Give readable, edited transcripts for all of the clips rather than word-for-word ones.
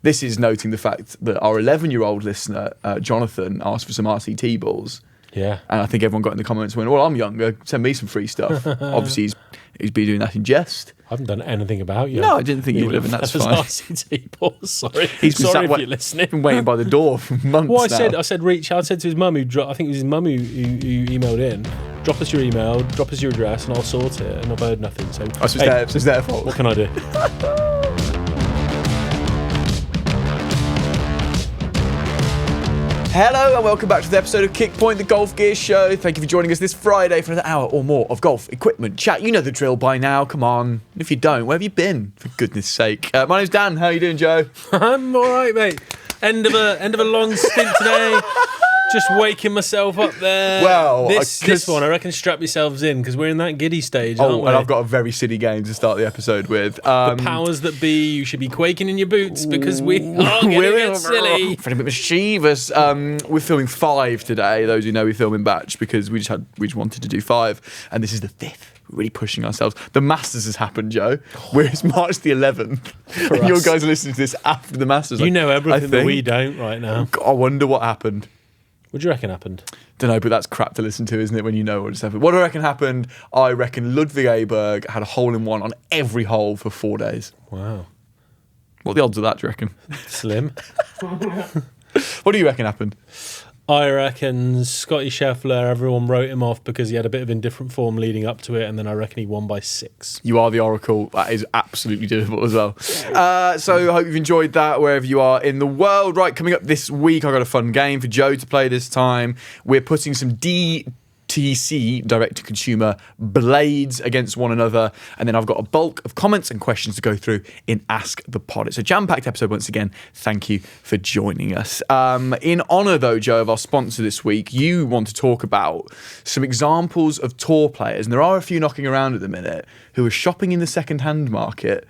This is noting the fact that our 11-year-old listener, Jonathan, asked for some RCT balls. Yeah. And I think everyone got in the comments and went, well, I'm younger, send me some free stuff. Obviously, he's been doing that in jest. I haven't done anything about you. No, I didn't think you would have, and that's fine. RCT balls. Sorry. He's been Sorry if you're listening. Been waiting by the door for months Well, now. I said reach out. I said to his mum, I think it was his mum who emailed in, drop us your email, drop us your address, and I'll sort it. And I've heard nothing. So, it's their fault. What can I do? Hello and welcome back to the episode of Kickpoint, the Golf Gear Show. Thank you for joining us this Friday for an hour or more of golf equipment chat. You know the drill by now, come on. And if you don't, where have you been? For goodness sake. My name's Dan, how are you doing, Joe? I'm alright, mate. End of a long stint today. Just waking myself up there. Well, this one, I reckon strap yourselves in because we're in that giddy stage, aren't we? And I've got a very silly game to start the episode with. The powers that be, you should be quaking in your boots because we're getting silly. Feeling a bit mischievous. We're filming 5 today. Those who know we film in batch because we just wanted to do 5, and this is the 5th. We're really pushing ourselves. The Masters has happened, Joe. It's March the 11th. And you guys are listening to this after the Masters. You know everything that we don't right now. I wonder what happened. What do you reckon happened? Don't know, but that's crap to listen to, isn't it, when you know what's happened? What do I reckon happened? I reckon Ludwig Aberg had a hole-in-one on every hole for 4 days. Wow. What are the odds of that, do you reckon? Slim. What do you reckon happened? I reckon Scotty Scheffler, everyone wrote him off because he had a bit of indifferent form leading up to it, and then I reckon he won by 6. You are the oracle. That is absolutely doable as well. So I hope you've enjoyed that wherever you are in the world. Right, coming up this week, I've got a fun game for Joe to play this time. We're putting some DTC, direct-to-consumer, blades against one another, and then I've got a bulk of comments and questions to go through in Ask the Pod. It's a jam-packed episode once again. Thank you for joining us. In honour, though, Joe, of our sponsor this week, you want to talk about some examples of tour players, and there are a few knocking around at the minute, who are shopping in the second-hand market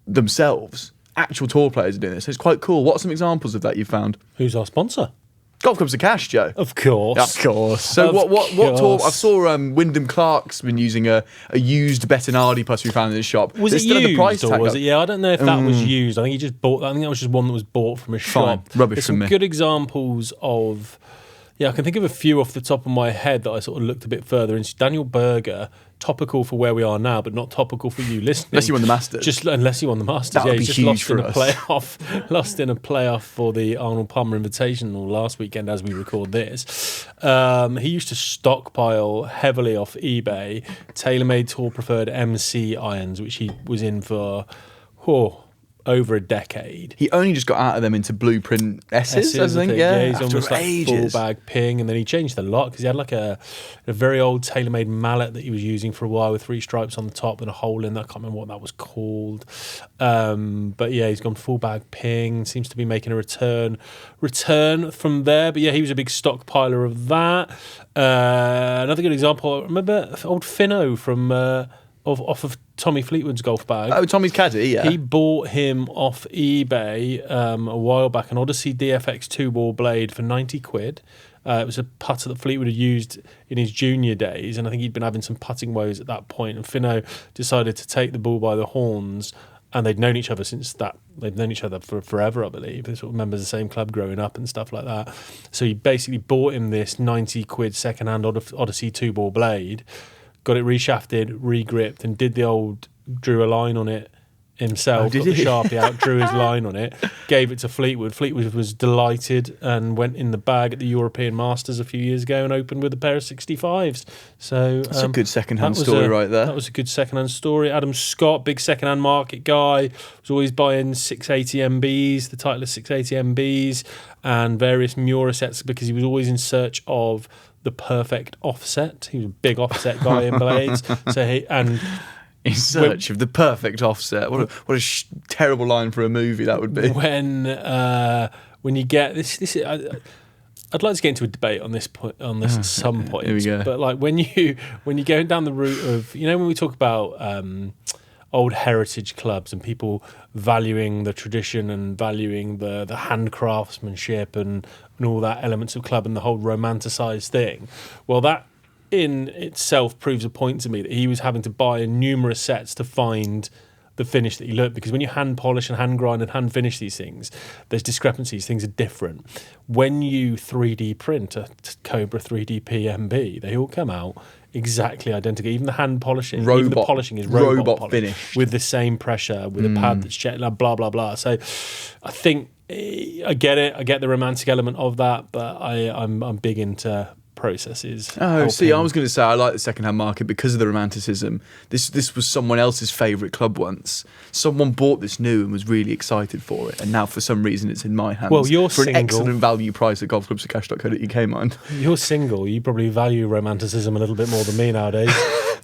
themselves. Actual tour players are doing this. So it's quite cool. What are some examples of that you've found? Who's our sponsor? Golf Clubs of Cash, Joe. Of course. Of course. So what tour? I saw Wyndham Clark's been using a used Bettinardi putter we found in his shop. Was There's it still used the price or tag was up. it? Yeah, I don't know if that was used. I think he just bought that. I think that was just one that was bought from a shop. Rubbish There's from some me. good examples of... Yeah, I can think of a few off the top of my head that I sort of looked a bit further into. Daniel Berger, topical for where we are now, but not topical for you listening. Unless you won the Masters. Unless you won the Masters. That would be he's just huge lost for in us. a playoff. Lost in a playoff for the Arnold Palmer Invitational last weekend as we record this. He used to stockpile heavily off eBay TaylorMade Tour Preferred MC irons, which he was in for over a decade. He only just got out of them into Blueprint S's, I think. Yeah, he's after almost like ages. full bag ping, and then he changed the lot because he had like a very old TaylorMade mallet that he was using for a while with 3 stripes on the top and a hole in that. I can't remember what that was called. But yeah, he's gone full bag ping. Seems to be making a return from there. But yeah, he was a big stockpiler of that. Another good example. Remember old Finno from off of Tommy Fleetwood's golf bag. Oh, Tommy's caddy, yeah. He bought him off eBay a while back, an Odyssey DFX 2-ball blade for 90 quid. It was a putter that Fleetwood had used in his junior days, and I think he'd been having some putting woes at that point, and Finno decided to take the bull by the horns, and they'd known each other since that. They'd known each other for forever, I believe. They sort of members of the same club growing up and stuff like that. So he basically bought him this 90 quid second-hand Odyssey 2-ball blade, got it reshafted, re-gripped, and drew a line on it himself, got the Sharpie out, drew his line on it, gave it to Fleetwood. Fleetwood was delighted and went in the bag at the European Masters a few years ago and opened with a pair of 65s. So that's a good second-hand story right there. That was a good second-hand story. Adam Scott, big second-hand market guy, was always buying 680 MBs, the Titleist 680 MBs, and various Mura sets because he was always in search of the perfect offset. He was a big offset guy in blades. In search of the perfect offset. What a terrible line for a movie that would be. When you get this, I'd like to get into a debate on this point at some point. Here we go. But like when you're going down the route of, when we talk about old heritage clubs and people valuing the tradition and valuing the hand craftsmanship and all that elements of club and the whole romanticised thing, well, that in itself proves a point to me that he was having to buy numerous sets to find the finish that you look, because when you hand polish and hand grind and hand finish these things, there's discrepancies, things are different. When you 3D print a Cobra 3D PMB, they all come out exactly identical. Even the hand polishing, even the polishing is robot finish with the same pressure, with a pad that's checked, blah, blah, blah. So I think I get it. I get the romantic element of that, but I'm big into processes. See, I was going to say I like the second-hand market because of the romanticism. This was someone else's favourite club once. Someone bought this new and was really excited for it, and now for some reason it's in my hands. Well, you're for single. An excellent value price at golfclubsforcash.co.uk, mind. You're single. You probably value romanticism a little bit more than me nowadays.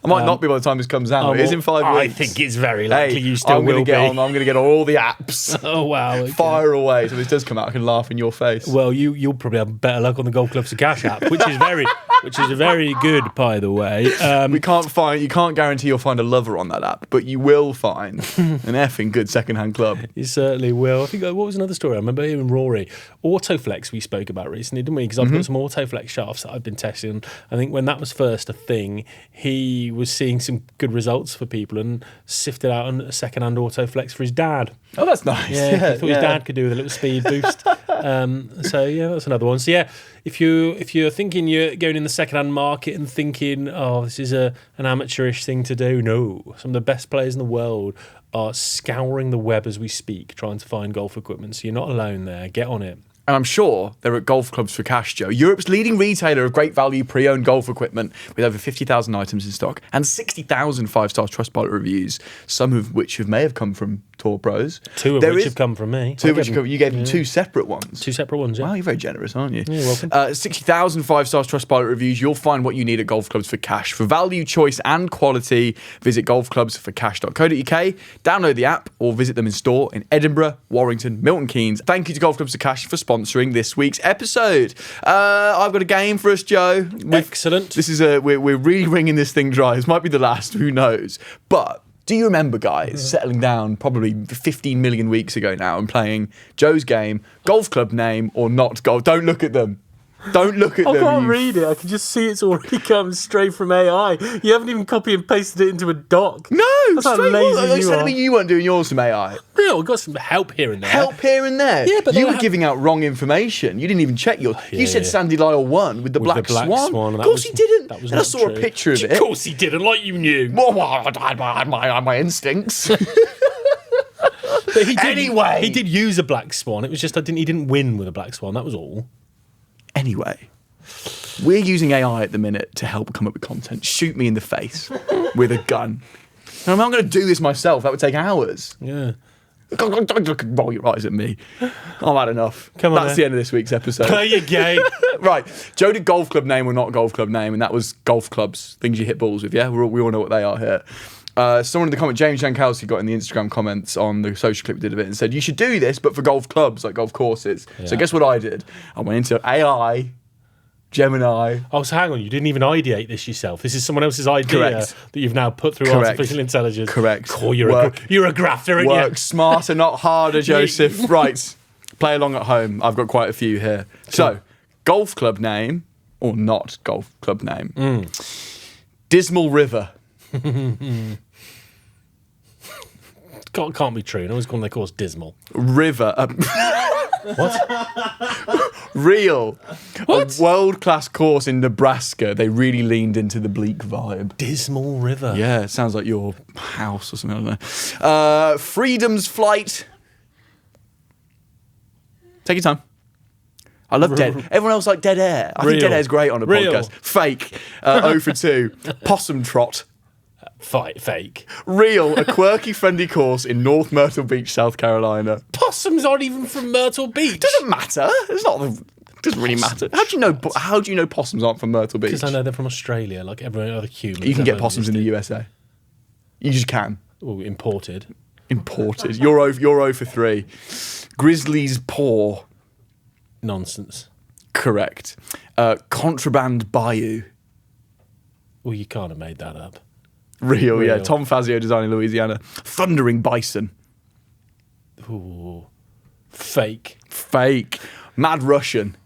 I might not be by the time this comes out. It is in 5 weeks. I think it's very likely you still will be. I'm going to get on all the apps. Oh, wow. Okay. Fire away. So this does come out, I can laugh in your face. Well, you'll probably have better luck on the Golf Clubs for Cash app, which is very good, by the way. You can't guarantee you'll find a lover on that app, but you will find an effing good second-hand club. You certainly will. I think, what was another story? I remember hearing Rory. Autoflex we spoke about recently, didn't we? Because I've got some Autoflex shafts that I've been testing. I think when that was first a thing, he was seeing some good results for people and sifted out a second-hand Autoflex for his dad. Oh, that's nice. Yeah, he thought his dad could do with a little speed boost. So yeah, that's another one. So yeah, if you're thinking you're going in the second-hand market and thinking, oh, this is an amateurish thing to do, no. Some of the best players in the world are scouring the web as we speak, trying to find golf equipment. So you're not alone there. Get on it. And I'm sure they're at Golf Clubs for Cash, Joe, Europe's leading retailer of great value pre-owned golf equipment with over 50,000 items in stock and 60,000 five-star Trustpilot reviews, some of which may have come from Tour Pros. Two of which have come from me. You gave them two separate ones. Two separate ones, yeah. Wow, you're very generous, aren't you? Yeah, you're welcome. 60,000 five-star Trustpilot reviews. You'll find what you need at Golf Clubs for Cash. For value, choice and quality, visit golfclubsforcash.co.uk, download the app or visit them in store in Edinburgh, Warrington, Milton Keynes. Thank you to Golf Clubs for Cash for sponsoring this week's episode. I've got a game for us, Joe. Excellent. This is we're really wringing this thing dry. This might be the last, who knows? But do you remember, guys, settling down probably 15 million weeks ago now and playing Joe's game, golf club name or not golf? Don't look at them. Don't look at them. I can't read it. I can just see it's already come straight from AI. You haven't even copy and pasted it into a doc. No, that's how lazy you are. Telling me you weren't doing yours from AI. No, we got some help here and there. Help here and there. Yeah, but you were giving out wrong information. You didn't even check yours. You said Sandy Lyle won with the black swan. Of course he didn't. That was and I saw a picture of it. Of course he didn't, like you knew. Well, I had my instincts. But he did use a black swan. It was just he didn't win with a black swan. That was all. Anyway, we're using AI at the minute to help come up with content. Shoot me in the face with a gun. And I'm not going to do this myself. That would take hours. Yeah. Don't roll your eyes at me. I've had enough. Come on. That's the end of this week's episode. Play your game. Right. Joe did golf club name or not golf club name, and that was golf clubs, things you hit balls with, yeah? We all know what they are here. Someone in the comment, James Jankowski, got in the Instagram comments on the social clip we did of it and said, you should do this, but for golf clubs, like golf courses. Yeah. So guess what I did? I went into AI, Gemini. Oh, so hang on, you didn't even ideate this yourself. This is someone else's idea that you've now put through artificial intelligence. Correct. Oh, you're a grafter, aren't you? Work smarter, not harder, Joseph. Right. Play along at home. I've got quite a few here. So, golf club name or not golf club name? Dismal River. Can't be true. No one's calling their course dismal. River. What? Real. What? A world-class course in Nebraska. They really leaned into the bleak vibe. Dismal River. Yeah, it sounds like your house or something. I don't know. Freedom's Flight. Take your time. I love Dead. Everyone else like Dead Air. I think Dead Air's great on a podcast. Fake. 0 for 2. Possum Trot. Fake. Real, a quirky, friendly course in North Myrtle Beach, South Carolina. Possums aren't even from Myrtle Beach. Doesn't matter. Doesn't really matter. How do you know possums aren't from Myrtle Beach? Because I know they're from Australia, like every other human. You can get possums in the USA. You just can. Oh, imported. You're 0 for 3. Grizzly's Paw. Nonsense. Correct. Contraband Bayou. Well, you can't have made that up. Real, yeah. Tom Fazio designing Louisiana. Thundering Bison. Ooh. Fake. Mad Russian.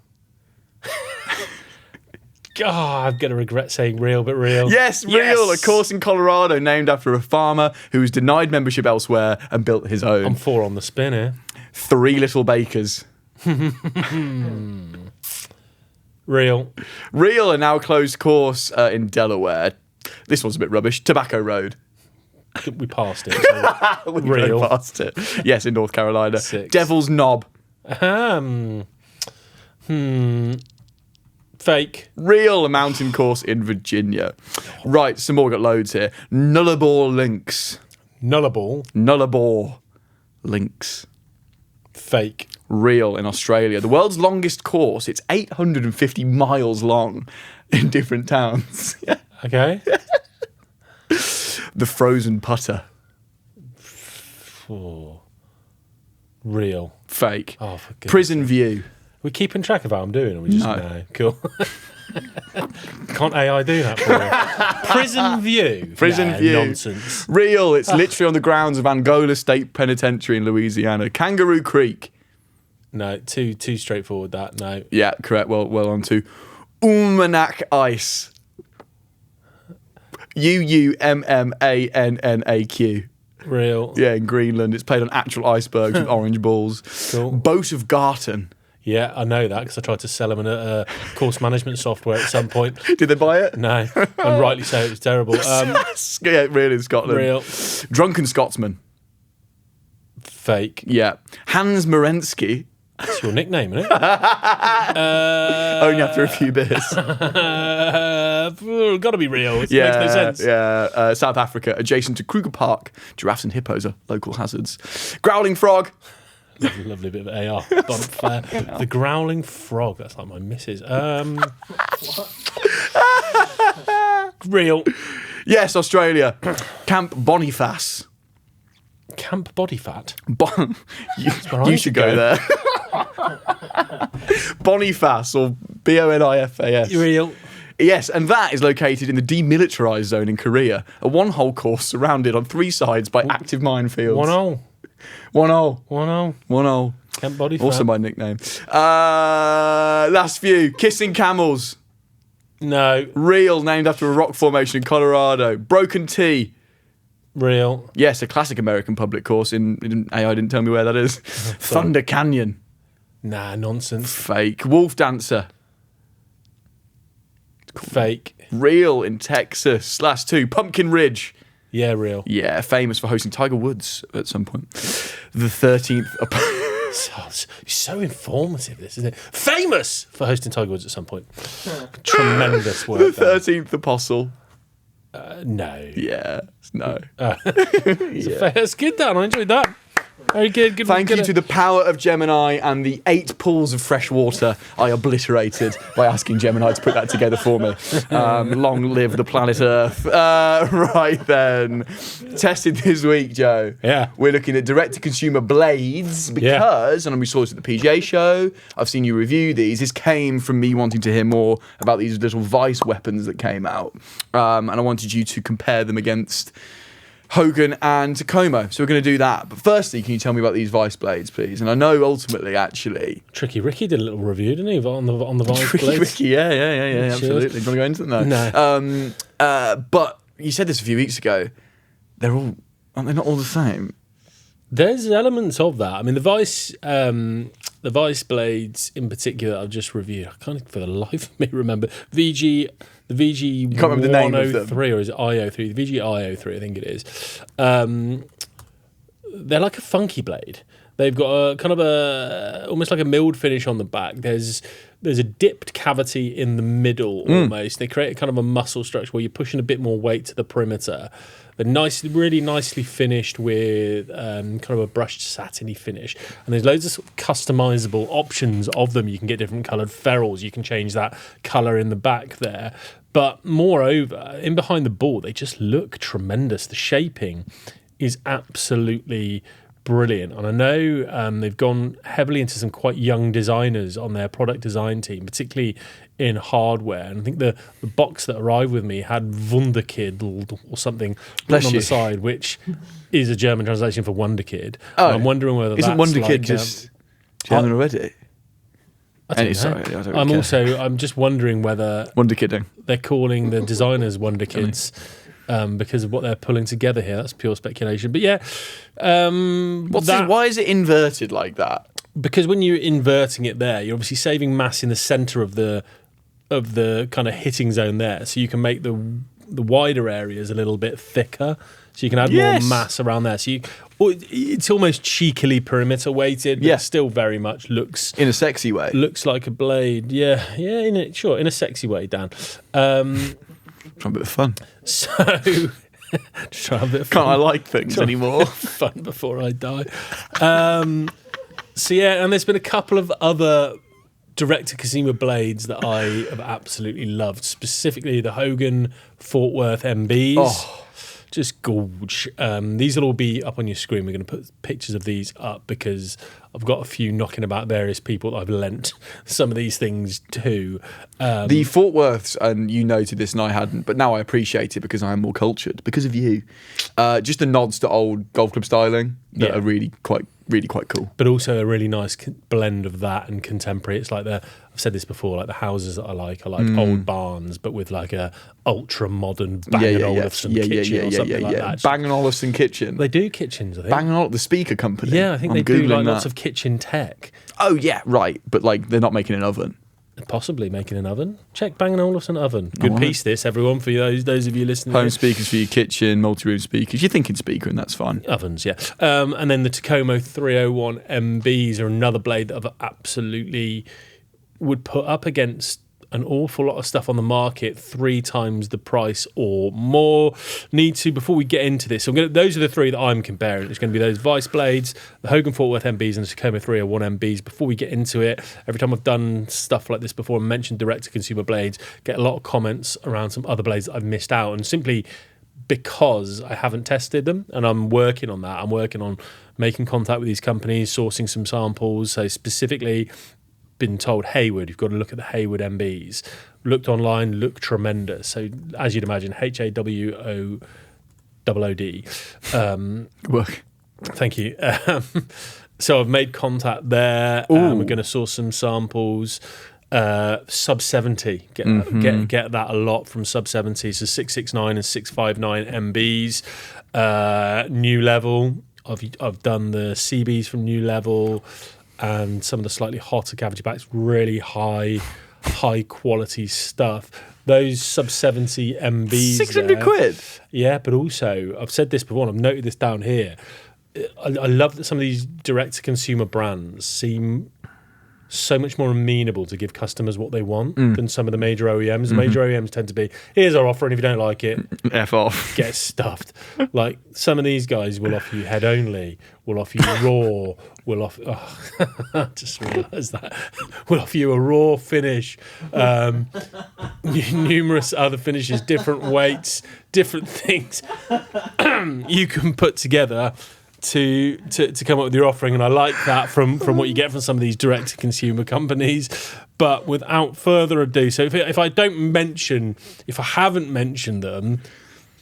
I'm going to regret saying real, but real. Yes, real. A course in Colorado named after a farmer who was denied membership elsewhere and built his own. I'm 4 on the spin here. 3 Little Bakers. Real. Real, a now closed course in Delaware. This one's a bit rubbish. Tobacco Road. We passed it. So We real. drove past it. Yes, in North Carolina. 6. Devil's Knob. Fake. Real, a mountain course in Virginia. Right, some more, got loads here. Nullarbor Links. Nullarbor. Nullarbor Links. Fake. Real, in Australia. The world's longest course. It's 850 miles long in different towns. Okay. The Frozen Putter. Oh. Real. Fake. Oh, for goodness. Prison View. We're keeping track of how I'm doing, or we just No. Cool. Can't AI do that for you? Prison View. Prison View. Nonsense. Real, it's literally on the grounds of Angola State Penitentiary in Louisiana. Kangaroo Creek. No, too straightforward. That no. Yeah, correct. Well on to Ulmanak Ice. UUMMANNAQ. Real. Yeah, in Greenland. It's played on actual icebergs with orange balls. Cool. Boat of Garten. Yeah, I know that because I tried to sell them a course management software at some point. Did they buy it? No, and rightly so. It was terrible. Yeah, really, in Scotland. Real. Drunken Scotsman. Fake. Yeah. Hans Morensky. That's your nickname, isn't it? Only after a few beers. Got to be real. It makes no sense. Yeah. South Africa, adjacent to Kruger Park. Giraffes and hippos are local hazards. Growling Frog. Lovely bit of AR bump there. The growling frog. That's like my missus. Real. Yes, Australia. Camp Boniface. Camp body fat. You I should go there. Boniface or Bonifas. Real. Yes, and that is located in the demilitarised zone in Korea. A one-hole course surrounded on 3 sides by active minefields. 1-0. 1-0. 1-0. 1-0. Camp body fat. Also my nickname. Last few. Kissing Camels. No. Real, named after a rock formation in Colorado. Broken T. Real. Yes, a classic American public course in AI didn't tell me where that is. Thunder Canyon. Nah, nonsense. Fake. Wolf Dancer. Fake. Real in Texas. Last 2. Pumpkin Ridge. Yeah, real. Yeah, famous for hosting Tiger Woods at some point. The 13th. So informative, this, isn't it? Famous for hosting Tiger Woods at some point. Tremendous work. The 13th Apostle. No. Yeah, no. That's good, Dan. I enjoyed that. Very good. Good. Thank you to the power of Gemini and the 8 pools of fresh water I obliterated by asking Gemini to put that together for me. Long live the planet Earth. Right then. Tested this week, Joe. Yeah. We're looking at direct-to-consumer blades because, and we saw this at the PGA show, I've seen you review these. This came from me wanting to hear more about these little vice weapons that came out. And I wanted you to compare them against Hogan and Takomo. So we're going to do that. But firstly, can you tell me about these vice blades, please? And I know ultimately, actually, Tricky Ricky did a little review, didn't he, on the vice Tricky blades? Ricky, yeah, absolutely. Do you want to go into them? No. But you said this a few weeks ago. Aren't they not all the same? There's elements of that. I mean, the vice blades in particular that I've just reviewed, I can't for the life of me remember. The VG You can't remember the name of them. 103 or is it IO3? The VG IO3, I think it is. They're like a funky blade. They've got a kind of almost like a milled finish on the back. There's a dipped cavity in the middle almost. They create a kind of a muscle structure where you're pushing a bit more weight to the perimeter. They're really nicely finished with kind of a brushed satiny finish. And there's loads of sort of customizable options of them. You can get different coloured ferrules. You can change that colour in the back there. But moreover, in behind the ball, they just look tremendous. The shaping is absolutely brilliant. And I know they've gone heavily into some quite young designers on their product design team, particularly in hardware. And I think the box that arrived with me had Wunderkid or something written on the side, which is a German translation for Wonder Kid. Oh, I'm wondering whether isn't that's Wonder like, Kid just German already? I don't know. Sorry, I don't care. I'm just wondering whether Wonder Kidding. they're calling the designers Wonder Kids because of what they're pulling together here. That's pure speculation. But yeah, why is it inverted like that? Because when you're inverting it there, you're obviously saving mass in the centre of the kind of hitting zone there, so you can make the wider areas a little bit thicker, so you can add more mass around there. So it's almost cheekily perimeter weighted, but it still very much looks in a sexy way. Looks like a blade, yeah, in a sexy way, Dan. Trying a bit of fun. So, just try a bit of fun. Can't I like things anymore? Fun before I die. So yeah, and there's been a couple of other direct-to-consumer blades that I have absolutely loved, specifically the Hogan Fort Worth MBs. Oh. Just gorge. These will all be up on your screen. We're going to put pictures of these up because I've got a few knocking about various people that I've lent some of these things to. The Fort Worths, and you noted this and I hadn't, but now I appreciate it because I am more cultured, because of you. Just the nods to old golf club styling that are really quite cool. But also a really nice blend of that and contemporary. It's like I've said this before, like the houses that I like are like old barns, but with like a ultra modern Bang & Olufsen kitchen or something like that. Bang & Olufsen kitchen. They do kitchens, I think. Bang & Olufsen, the speaker company. Yeah, I think they do like lots of kitchen tech. Oh yeah, right. But like they're not making an oven. Possibly making an oven. Check Bang & Olufsen oven. Good piece this, everyone, for those of you listening. Home speakers for your kitchen, multi-room speakers. You're thinking speaker and that's fine. Ovens, yeah. And then the Takomo 301 MBs are another blade that I've absolutely would put up against an awful lot of stuff on the market, 3 times the price or more. Before we get into this, those are the 3 that I'm comparing. It's going to be those Vice blades, the Hogan Fort Worth MBs, and the Takomo 301 MBs. Before we get into it, every time I've done stuff like this before and mentioned direct-to-consumer blades, get a lot of comments around some other blades that I've missed out, and simply because I haven't tested them, and I'm working on that. I'm working on making contact with these companies, sourcing some samples. So specifically been told Hayward, you've got to look at the Hayward MBs. Looked online, look tremendous. So as you'd imagine, HAWOOD. Work. Thank you. So I've made contact there. We're going to source some samples. Sub 70, get that a lot from sub 70. So 669 and 659 MBs. New Level. I've done the CBs from New Level. And some of the slightly hotter cavity backs, really high quality stuff. Those sub 70 MBs, 600 quid. Yeah, but also I've said this before, and I've noted this down here. I love that some of these direct to consumer brands seem so much more amenable to give customers what they want than some of the major OEMs. Major OEMs tend to be, here's our offer, and if you don't like it, F off. Get stuffed. Like some of these guys will offer you head only, will offer you raw, will offer, I just realised that, will offer you a raw finish, numerous other finishes, different weights, different things you can put together to come up with your offering, and I like that from what you get from some of these direct to consumer companies. But without further ado, so if I haven't mentioned them,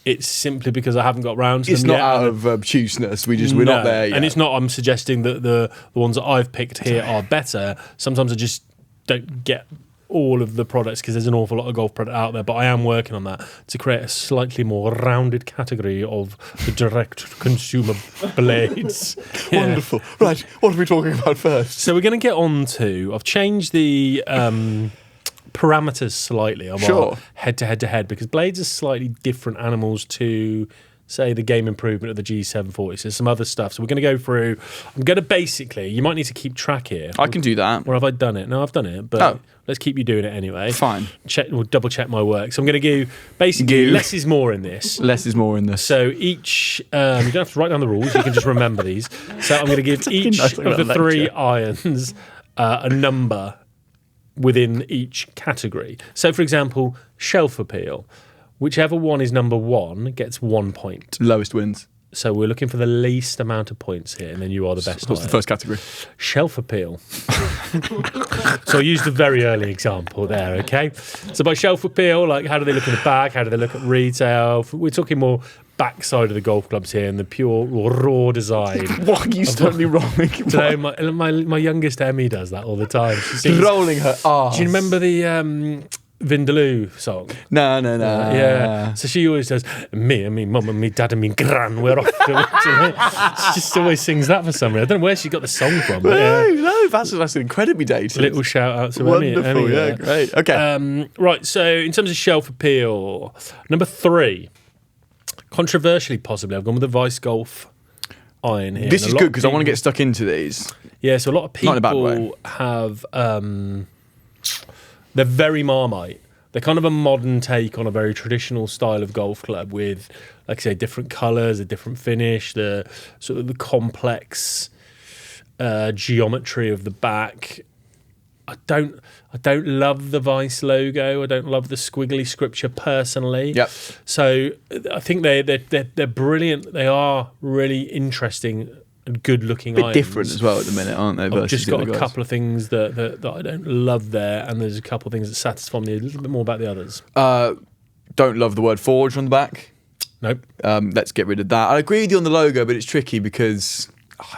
it's simply because I haven't got round to them. It's not out of obtuseness. We're not there yet. And it's not. I'm suggesting that the ones that I've picked here are better. Sometimes I just don't get all of the products because there's an awful lot of golf product out there, but I am working on that to create a slightly more rounded category of the direct consumer blades. Yeah. Wonderful. Right, what are we talking about first? So we're going to get on to, I've changed the parameters slightly of our head-to-head because blades are slightly different animals to, say, the game improvement of the G740. So some other stuff. So we're going to go through. I'm going to basically, you might need to keep track here. I can do that. Or have I done it? No, I've done it, but let's keep you doing it anyway. Fine. We'll double check my work. So I'm going to go, basically, less is more in this. Less is more in this. So each, you don't have to write down the rules, you can just remember these. So I'm going to give each of the 3 irons a number within each category. So, for example, shelf appeal. Whichever one is number 1 gets 1 point. Lowest wins. So we're looking for the least amount of points here, and then you are the best. What's the first category? Shelf appeal. So I used a very early example there, okay? So by shelf appeal, like how do they look in the back? How do they look at retail? We're talking more backside of the golf clubs here and the pure raw design. What are you suddenly rolling? So my youngest Emmy does that all the time. She sings, Rolling her arse. do you remember the Vindaloo song? No. Yeah. So she always does, me and me mum and me dad and me gran, we're off to She just always sings that for some reason. I don't know where she got the song from. But No, that's incredibly dated. little shout out to Wonderful, Emmy. yeah, great. Okay. Right, so in terms of shelf appeal, number 3, controversially possibly, I've gone with the Vice Golf iron here. This And is a lot good of because I want to people- get stuck into these. Yeah, so a lot of Not in a bad way. people have. They're very Marmite. They're kind of a modern take on a very traditional style of golf club with, like I say, different colours, a different finish, the sort of the complex geometry of the back. I don't love the Vice logo. I don't love the squiggly scripture personally. Yep. So I think they're brilliant. They are really interesting and good looking Bit irons. different as well at the minute, aren't they? I've versus just the got other a guys? couple of things that I don't love there, and there's a couple of things that satisfy me a little bit more about the others. Don't love the word forge on the back. Nope. Let's get rid of that. I agree with you on the logo, but it's tricky because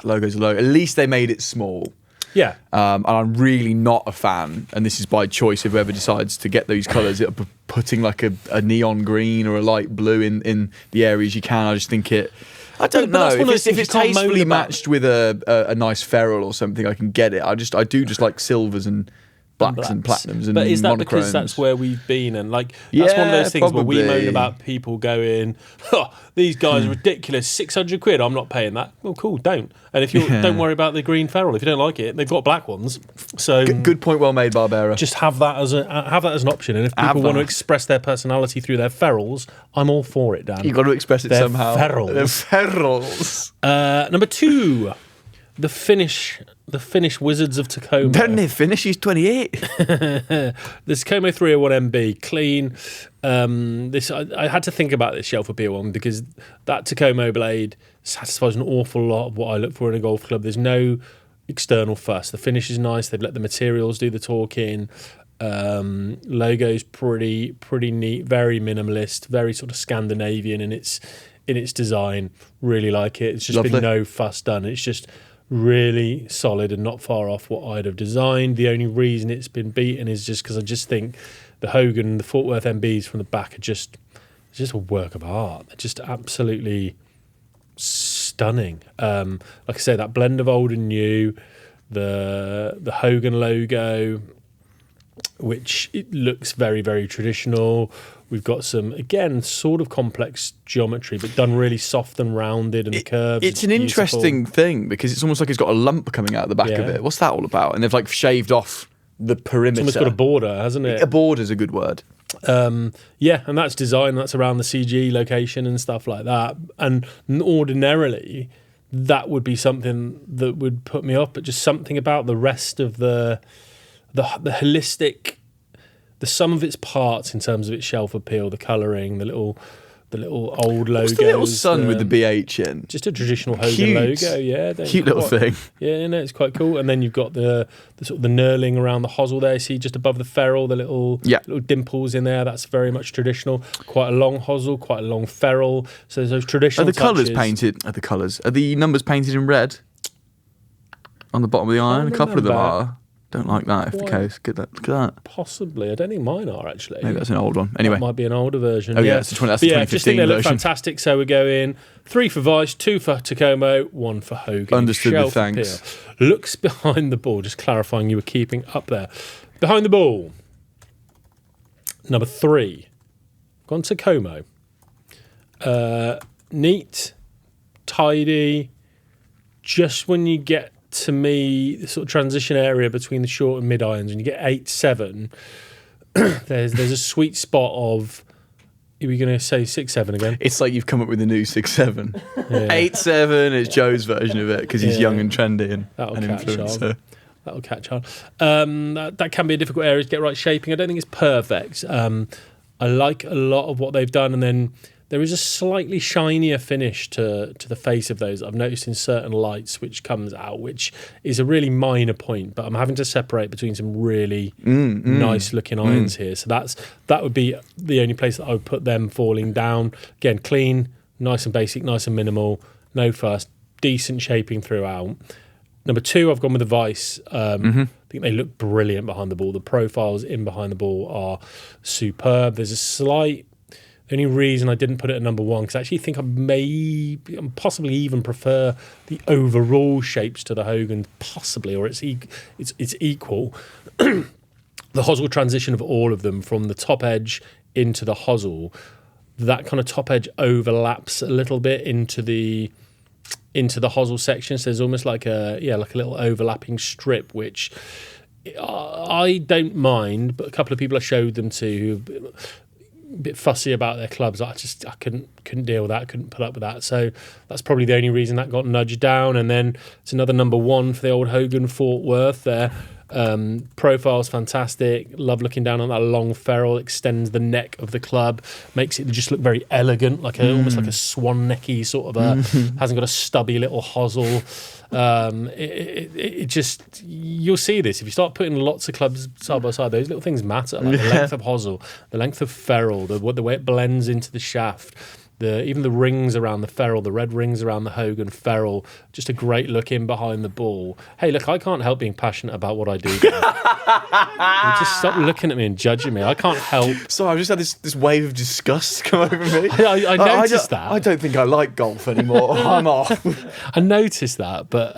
logo's a logo. At least they made it small. Yeah. And I'm really not a fan, and this is by choice of whoever decides to get those colours, putting like a neon green or a light blue in the areas you can. I just think I don't But know. that's one of those If things it's you can't moan tastefully about. matched with a nice ferrule or something, I can get it. I do just like silvers and blacks and platinums and But is that monochromes. because that's where we've been? And like that's one of Yeah, those things where we probably. moan about people going, oh, these guys are ridiculous, 600 quid, I'm not paying that. Well, cool, don't. And if you don't worry about the green ferrule, if you don't like it, they've got black ones. So Good point, well made, Barbera. just have that as an option. And if people want to express their personality through their ferrules, I'm all for it, Dan. You've got to express it They're somehow. ferrules. They're ferrules. Number 2, the Finnish Wizards of Takomo. Don't they finish? He's 28. This Takomo 301MB, clean. I had to think about this shelf appeal one because that Takomo blade satisfies an awful lot of what I look for in a golf club. There's no external fuss. The finish is nice. They've let the materials do the talking. Logo's pretty neat, very minimalist, very sort of Scandinavian in its design. Really like it. It's just Lovely. been no fuss done. It's just really solid and not far off what I'd have designed. The only reason it's been beaten is just because I just think the Hogan and the Fort Worth MBs from the back are just a work of art. They're just absolutely stunning. Like I say, that blend of old and new, the Hogan logo, which it looks very, very traditional. We've got some, again, sort of complex geometry, but done really soft and rounded and curved. It's an beautiful. interesting thing because it's almost like it's got a lump coming out of the back of Yeah. it. What's that all about? And they've like shaved off the perimeter. It's almost got a border, hasn't it? A border's a good word. Yeah, and that's design. That's around the CG location and stuff like that. And ordinarily, that would be something that would put me off. But just something about the rest of the holistic, the sum of its parts in terms of its shelf appeal, the colouring, the little old logos. What's the little sun with the BH in? Just a traditional Hogan Cute. logo, yeah. Cute little thing. Yeah, no, it's quite cool. And then you've got the sort of the knurling around the hosel there. See, just above the ferrule, the little dimples in there. That's very much traditional. Quite a long hosel, quite a long ferrule. So there's those traditional. Are the colours touches. painted? Are the numbers painted in red on the bottom of the iron? A couple of them remember. are. Don't like that if the Why? case. Look at that. Possibly. I don't think mine are actually. Maybe that's an old one. Anyway. That might be an older version. Oh, yeah, it's the 20 that's the But just think 2015 they look version. fantastic. So we're going 3 for Vice, 2 for Takomo, 1 for Hogan. Understood with Shelf thanks. appeal. Looks behind the ball. Just clarifying you were keeping up there. Behind the ball. Number 3. Gone Takomo. Neat, tidy. Just when you get to me, the sort of transition area between the short and mid irons, when you get 8-7, there's a sweet spot of. Are we going to say 6-7 again? It's like you've come up with a new 6-7. 8-7 is Joe's version of it because he's young and trendy and That'll an catch influencer. on. That'll catch on. That can be a difficult area to get right shaping. I don't think it's perfect. I like a lot of what they've done, and then there is a slightly shinier finish to the face of those I've noticed in certain lights which comes out, which is a really minor point, but I'm having to separate between some really nice looking irons here. So that would be the only place that I would put them falling down. Again, clean, Nice and basic, nice and minimal, no fuss, decent shaping throughout. Number 2, I've gone with the Vice. I think they look brilliant behind the ball. The profiles in behind the ball are superb. There's a slight... The only reason I didn't put it at number 1, because I actually think I possibly even prefer the overall shapes to the Hogan, possibly, or it's equal. The hosel transition of all of them from the top edge into the hosel, that kind of top edge overlaps a little bit into the hosel section. So there's almost like a little overlapping strip, which I don't mind, but a couple of people I showed them to who a bit fussy about their clubs, I couldn't deal with that, couldn't put up with that. So that's probably the only reason that got nudged down. And then it's another number 1 for the old Hogan Fort Worth there. Profile's fantastic. Love looking down on that long ferrule. Extends the neck of the club, makes it just look very elegant, like almost like a swan necky sort of hasn't got a stubby little hosel. It just, you'll see this if you start putting lots of clubs side by side. Those little things matter, like the length of hosel, the length of ferrule, the way it blends into the shaft. Even the rings around the ferrule, the red rings around the Hogan ferrule, just a great look in behind the ball. Hey, look, I can't help being passionate about what I do. Just stop looking at me and judging me. I can't help. Sorry, I've just had this wave of disgust come over me. I noticed that. I don't think I like golf anymore. I'm off. I noticed that, but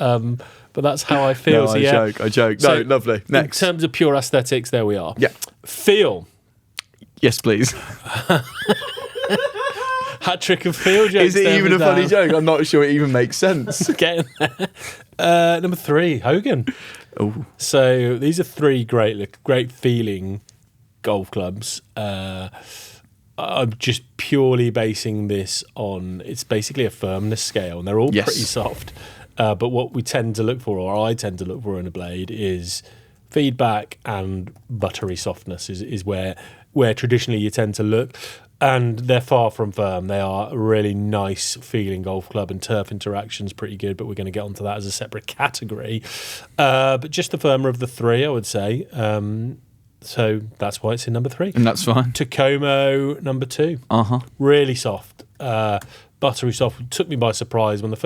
that's how I feel. No, so, I joke. No, lovely. Next. In terms of pure aesthetics, there we are. Yeah. Feel. Yes, please. Hat trick of feel jokes. Is it even a funny joke? I'm not sure it even makes sense. Getting there. Number 3, Hogan. Oh. So these are 3 great feeling golf clubs. I'm just purely basing this on, it's basically a firmness scale, and they're all pretty soft. But what we tend to look for, or I tend to look for in a blade, is feedback and buttery softness is where traditionally you tend to look. And they're far from firm. They are a really nice feeling golf club, and turf interaction's pretty good, but we're going to get onto that as a separate category. But just the firmer of the 3, I would say. So that's why it's in number 3. And that's fine. Takomo, number 2. Really soft. Buttery soft. Took me by surprise. One of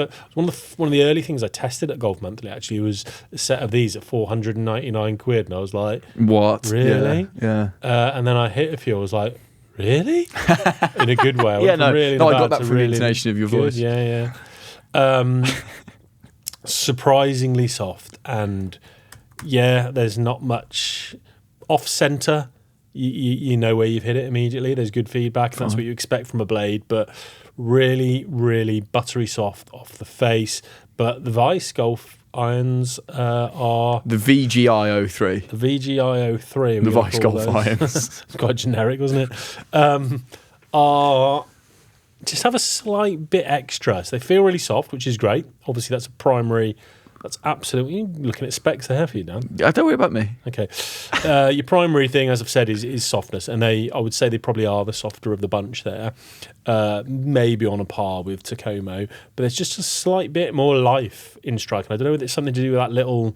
the early things I tested at Golf Monthly actually was a set of these at 499 quid, and I was like, what? Really? Yeah. And then I hit a few. I was like, really? In a good way. I got that from really the intonation of your voice. Yeah. Surprisingly soft, and there's not much off centre. You know where you've hit it immediately. There's good feedback. That's what you expect from a blade, but really, really buttery soft off the face. But the Vice golf irons are the VGI03. The VGI03. The Vice golf irons. It's quite generic, wasn't it? Are just have a slight bit extra. So they feel really soft, which is great. Obviously, that's a primary. That's absolutely, you're looking at specs there for you, Dan. Don't worry about me. Okay. Your primary thing, as I've said, is softness. And I would say they probably are the softer of the bunch there. Maybe on a par with Takomo. But there's just a slight bit more life in Strike. And I don't know whether it's something to do with that little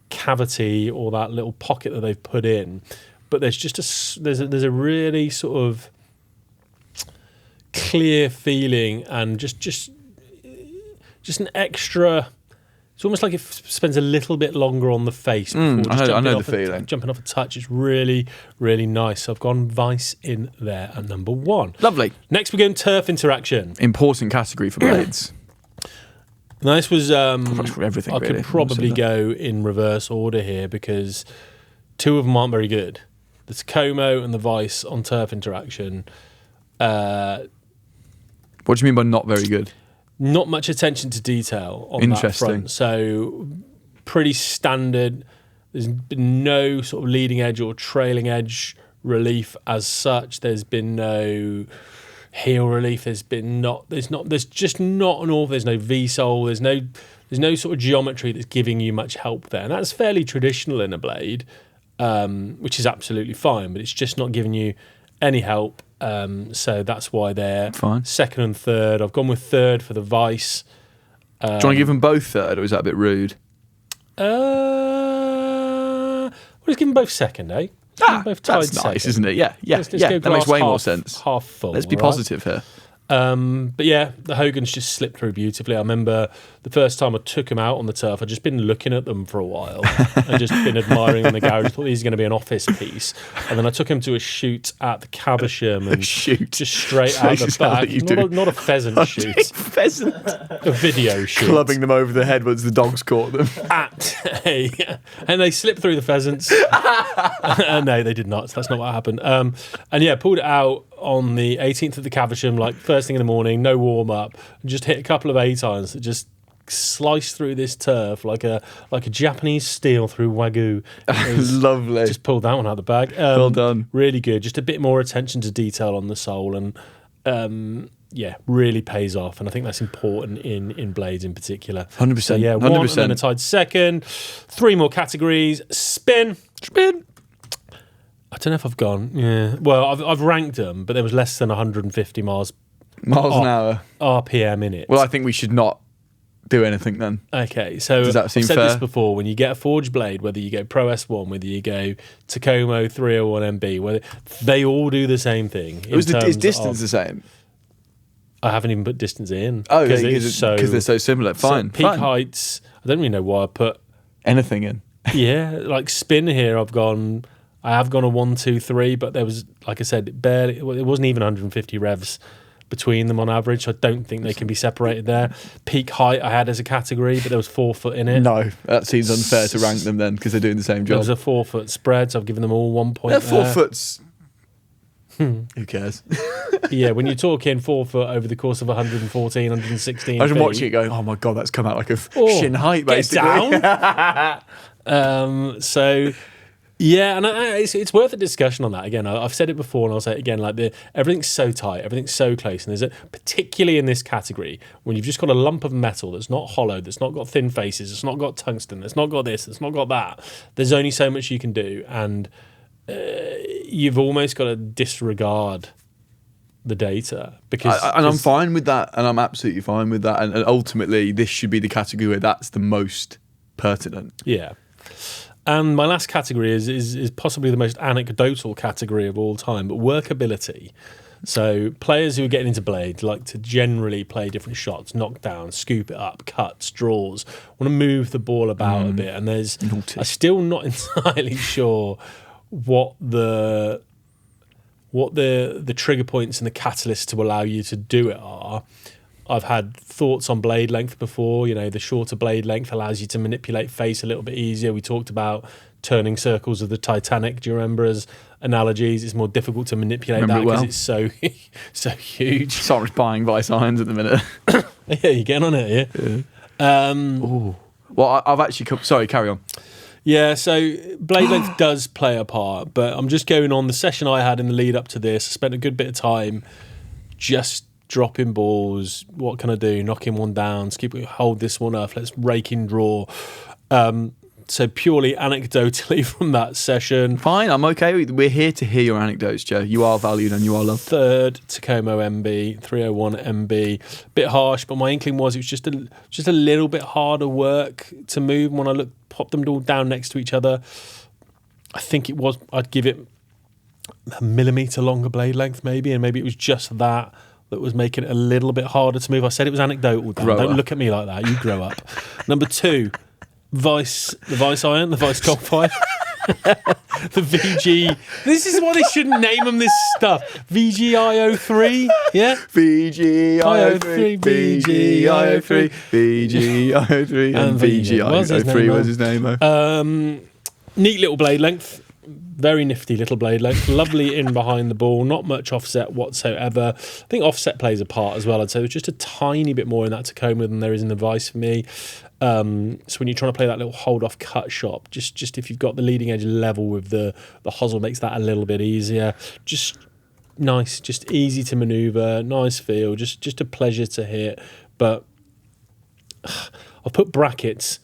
cavity or that little pocket that they've put in. But there's just there's a really sort of clear feeling, and just an extra... It's almost like it spends a little bit longer on the face. I know the feeling. Jumping off a touch is really, really nice. So I've gone Vice in there at number 1. Lovely. Next, we're going turf interaction. Important category for blades. Now, this was... for everything, I could probably go in reverse order here, because 2 of them aren't very good. The Takomo and the Vice on turf interaction. What do you mean by not very good? Not much attention to detail on that front. So pretty standard. There's been no sort of leading edge or trailing edge relief as such. There's been no heel relief. There's just not an awful. There's no V-sole. There's no sort of geometry that's giving you much help there. And that's fairly traditional in a blade, which is absolutely fine, but it's just not giving you any help. So that's why they're fine. Second and third. I've gone with third for the Vice. Do you want to give them both third, or is that a bit rude? We'll just give them both second, eh? Both tied that's nice, second. Isn't it? Yeah. That makes way more sense. Half full. Let's be positive here. But yeah, the Hogans just slipped through beautifully. I remember the first time I took them out on the turf, I'd just been looking at them for a while and just been admiring them in the garage. I thought these are going to be an office piece. And then I took him to a shoot at the Caversham and just straight out the back. Not a pheasant shoot. Pheasant. A video shoot. Clubbing them over the head once the dogs caught them. And they slipped through the pheasants. No, they did not. That's not what happened. And yeah, pulled it out on the 18th of the Caversham, like first thing in the morning, no warm up, just hit a couple of 8-irons that just sliced through this turf like a Japanese steel through Wagyu. Lovely. Just pulled that one out of the bag. Well done. Really good. Just a bit more attention to detail on the sole, and yeah, really pays off. And I think that's important in blades in particular. 100%. So yeah, 100%. one, and then a tied second. 3 more categories. Spin. I don't know if I've gone. Yeah. Well, I've ranked them, but there was less than 150 miles an hour RPM in it. Well, I think we should not do anything then. Okay, so does that seem I've said fair? this before. When you get a forged blade, whether you go Pro S1, whether you go Takomo 301 MB, whether they all do the same thing. Is distance the same? I haven't even put distance in. Oh, because they're so similar. Fine. So peak heights. I don't really know why I put anything in. Yeah, like spin here. I have gone a 1, 2, 3, but there was, like I said, barely. It wasn't even 150 revs between them on average. So I don't think they can be separated there. Peak height I had as a category, but there was 4 foot in it. No, that seems unfair to rank them then because they're doing the same job. There was a 4 foot spread, so I've given them all 1 point. They're 4 foots. Who cares? Yeah, when you're talking 4 foot over the course of 114, 116 I was feet, watching it going, oh my God, that's come out like a shin height, basically. Get down. So... yeah, and it's worth a discussion on that. Again, I've said it before, and I'll say it again. Like everything's so tight, everything's so close, and particularly in this category, when you've just got a lump of metal that's not hollow, that's not got thin faces, it's not got tungsten, that's not got this, that's not got that. There's only so much you can do, and you've almost got to disregard the data because. And I'm fine with that, and I'm absolutely fine with that, and ultimately, this should be the category where that's the most pertinent. Yeah. And my last category is possibly the most anecdotal category of all time, but workability. So players who are getting into blades like to generally play different shots, knock down, scoop it up, cuts, draws, want to move the ball about a bit. And I'm still not entirely sure what the trigger points and the catalysts to allow you to do it are. I've had thoughts on blade length before. You know, the shorter blade length allows you to manipulate face a little bit easier. We talked about turning circles of the Titanic. Do you remember as analogies? It's more difficult to manipulate that because it's so huge. Sorry, buying vice irons at the minute. Yeah, you're getting on it, yeah? Well, I've actually sorry, carry on. Yeah, so blade length does play a part, but I'm just going on the session I had in the lead up to this. I spent a good bit of time just dropping balls. What can I do? Knocking one down. Hold this one up. Let's rake in draw. So purely anecdotally from that session. Fine, I'm okay. We're here to hear your anecdotes, Joe. You are valued and you are loved. Third Takomo MB, 301 MB. Bit harsh, but my inkling was it was just a little bit harder work to move. When I popped them all down next to each other, I think I'd give it a millimetre longer blade length maybe, and maybe it was just that was making it a little bit harder to move. I said it was anecdotal. Don't look at me like that. You grow up. Number 2, the Vice Iron, the Vice Goldfire. The VG. This is why they shouldn't name them this stuff. VGIO3, yeah? VGIO3, VGIO3, VGIO3, and VGIO3 was his name. Neat little blade length. Very nifty little blade length, lovely in behind the ball, not much offset whatsoever. I think offset plays a part as well. I'd say there's just a tiny bit more in that Takomo than there is in the Vice for me. So when you're trying to play that little hold-off cut shot, just if you've got the leading edge level with the hosel, makes that a little bit easier. Just nice, just easy to manoeuvre, nice feel, just a pleasure to hit. But I'll put brackets.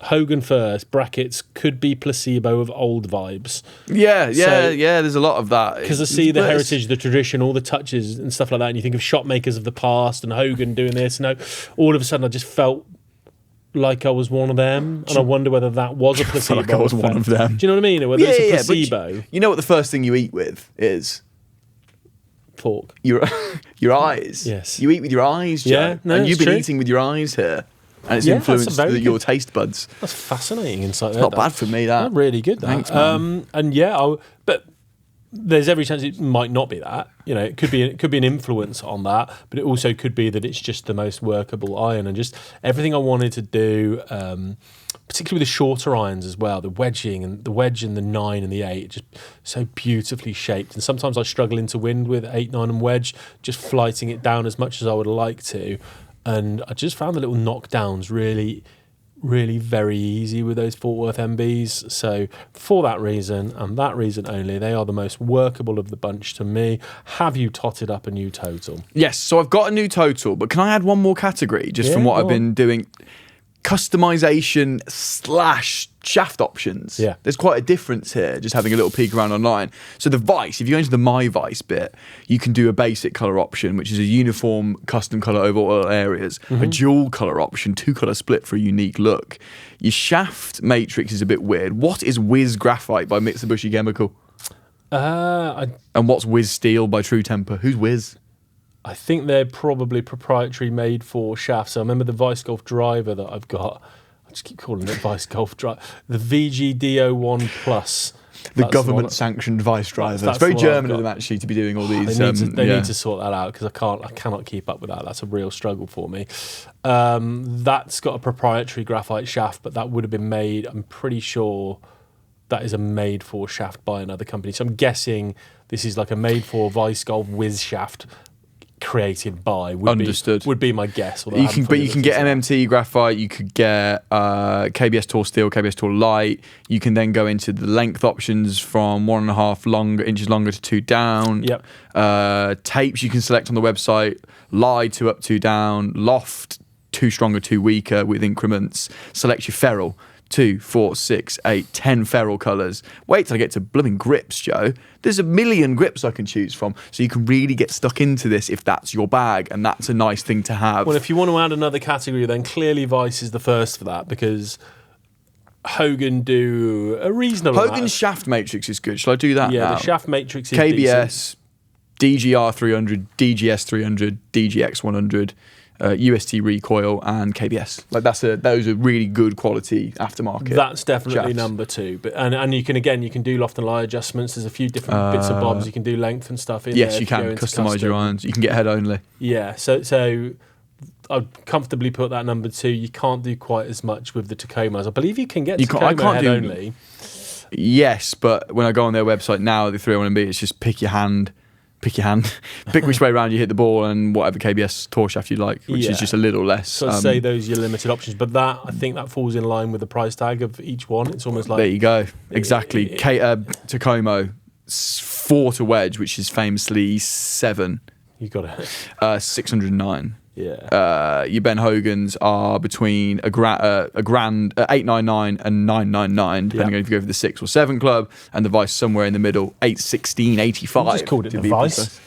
Hogan first, brackets, could be placebo of old vibes. Yeah, there's a lot of that. Because I see the heritage, the tradition, all the touches and stuff like that, and you think of shot makers of the past and Hogan doing this, and all of a sudden I just felt like I was one of them, and I wonder whether that was a placebo. Like I was one of them. Do you know what I mean? Or whether it's a placebo. You know what the first thing you eat with is? fork. Your eyes. Yes. You eat with your eyes, Joe. Yeah, no, and you've it's been true. eating with your eyes here. And it's Yeah, that's influenced very your good. taste buds. That's fascinating insight. Not bad for me, that. Really good. That. Thanks, man. And yeah, but there's every chance it might not be that. You know, it could be an influence on that, but it also could be that it's just the most workable iron, and just everything I wanted to do, particularly with the shorter irons as well, the wedging and the wedge and the 9 and the 8, just so beautifully shaped. And sometimes I struggle into wind with 8, 9 and wedge, just flighting it down as much as I would like to. And I just found the little knockdowns really very easy with those Fort Worth MBs. So for that reason and that reason only, they are the most workable of the bunch to me. Have you totted up a new total? Yes, so I've got a new total, but can I add one more category just from what I've been doing? Customization / shaft options. Yeah. There's quite a difference here, just having a little peek around online. So the Vice, if you go into the My Vice bit, you can do a basic colour option, which is a uniform custom colour over all areas, a dual colour option, 2-colour split for a unique look. Your shaft matrix is a bit weird. What is Whiz Graphite by Mitsubishi Chemical? And what's Whiz Steel by True Temper? Who's Whiz? I think they're probably proprietary made for shafts. So I remember the Vice Golf driver that I've got. I just keep calling it Vice Golf driver. The VGD01 Plus. The government-sanctioned Vice driver. It's very German of them, actually, to be doing all these. They need to sort that out, because I cannot keep up with that. That's a real struggle for me. That's got a proprietary graphite shaft, but that would have been made, I'm pretty sure that is a made-for shaft by another company. So I'm guessing this is like a made-for Vice Golf Whiz shaft created by. Would be my guess. You can get MMT graphite. You could get KBS Tour Steel, KBS Tour Light. You can then go into the length options from 1.5 inches longer to 2 down. Yep. Tapes you can select on the website. Lie 2 up, 2 down. Loft 2 stronger, 2 weaker with increments. Select your ferrule. 2, 4, 6, 8, 10 ferrule colours. Wait till I get to blooming grips, Joe. There's a million grips I can choose from. So you can really get stuck into this if that's your bag, and that's a nice thing to have. Well, if you want to add another category, then clearly Vice is the first for that, because Hogan do a reasonable Hogan's shaft matrix is good. Shall I do that now? The shaft matrix is KBS, decent. DGR 300, DGS 300, DGX 100. UST recoil and KBS. Like those are really good quality aftermarket. That's definitely shafts. number 2. But and you can do loft and lie adjustments. There's a few different bits and bobs. You can do length and stuff in there. Yes, you can customize your irons. You can get head only. Yeah. So I'd comfortably put that number 2. You can't do quite as much with the Takomos. I believe you can get Takomo head only. Yes, but when I go on their website now, the 301MB, it's just pick your hand, pick which way around you hit the ball, and whatever KBS tour shaft you like, which is just a little less. So I'd say those are your limited options, but I think that falls in line with the price tag of each one. It's almost like, there you go, exactly. Takomo 4 to wedge, which is famously 7. You got it. 609. Yeah. Your Ben Hogans are between a grand 899 and 999, depending on if you go for the 6 or 7 club, and the Vice somewhere in the middle, 816.85. You just called it the Vice. Precise.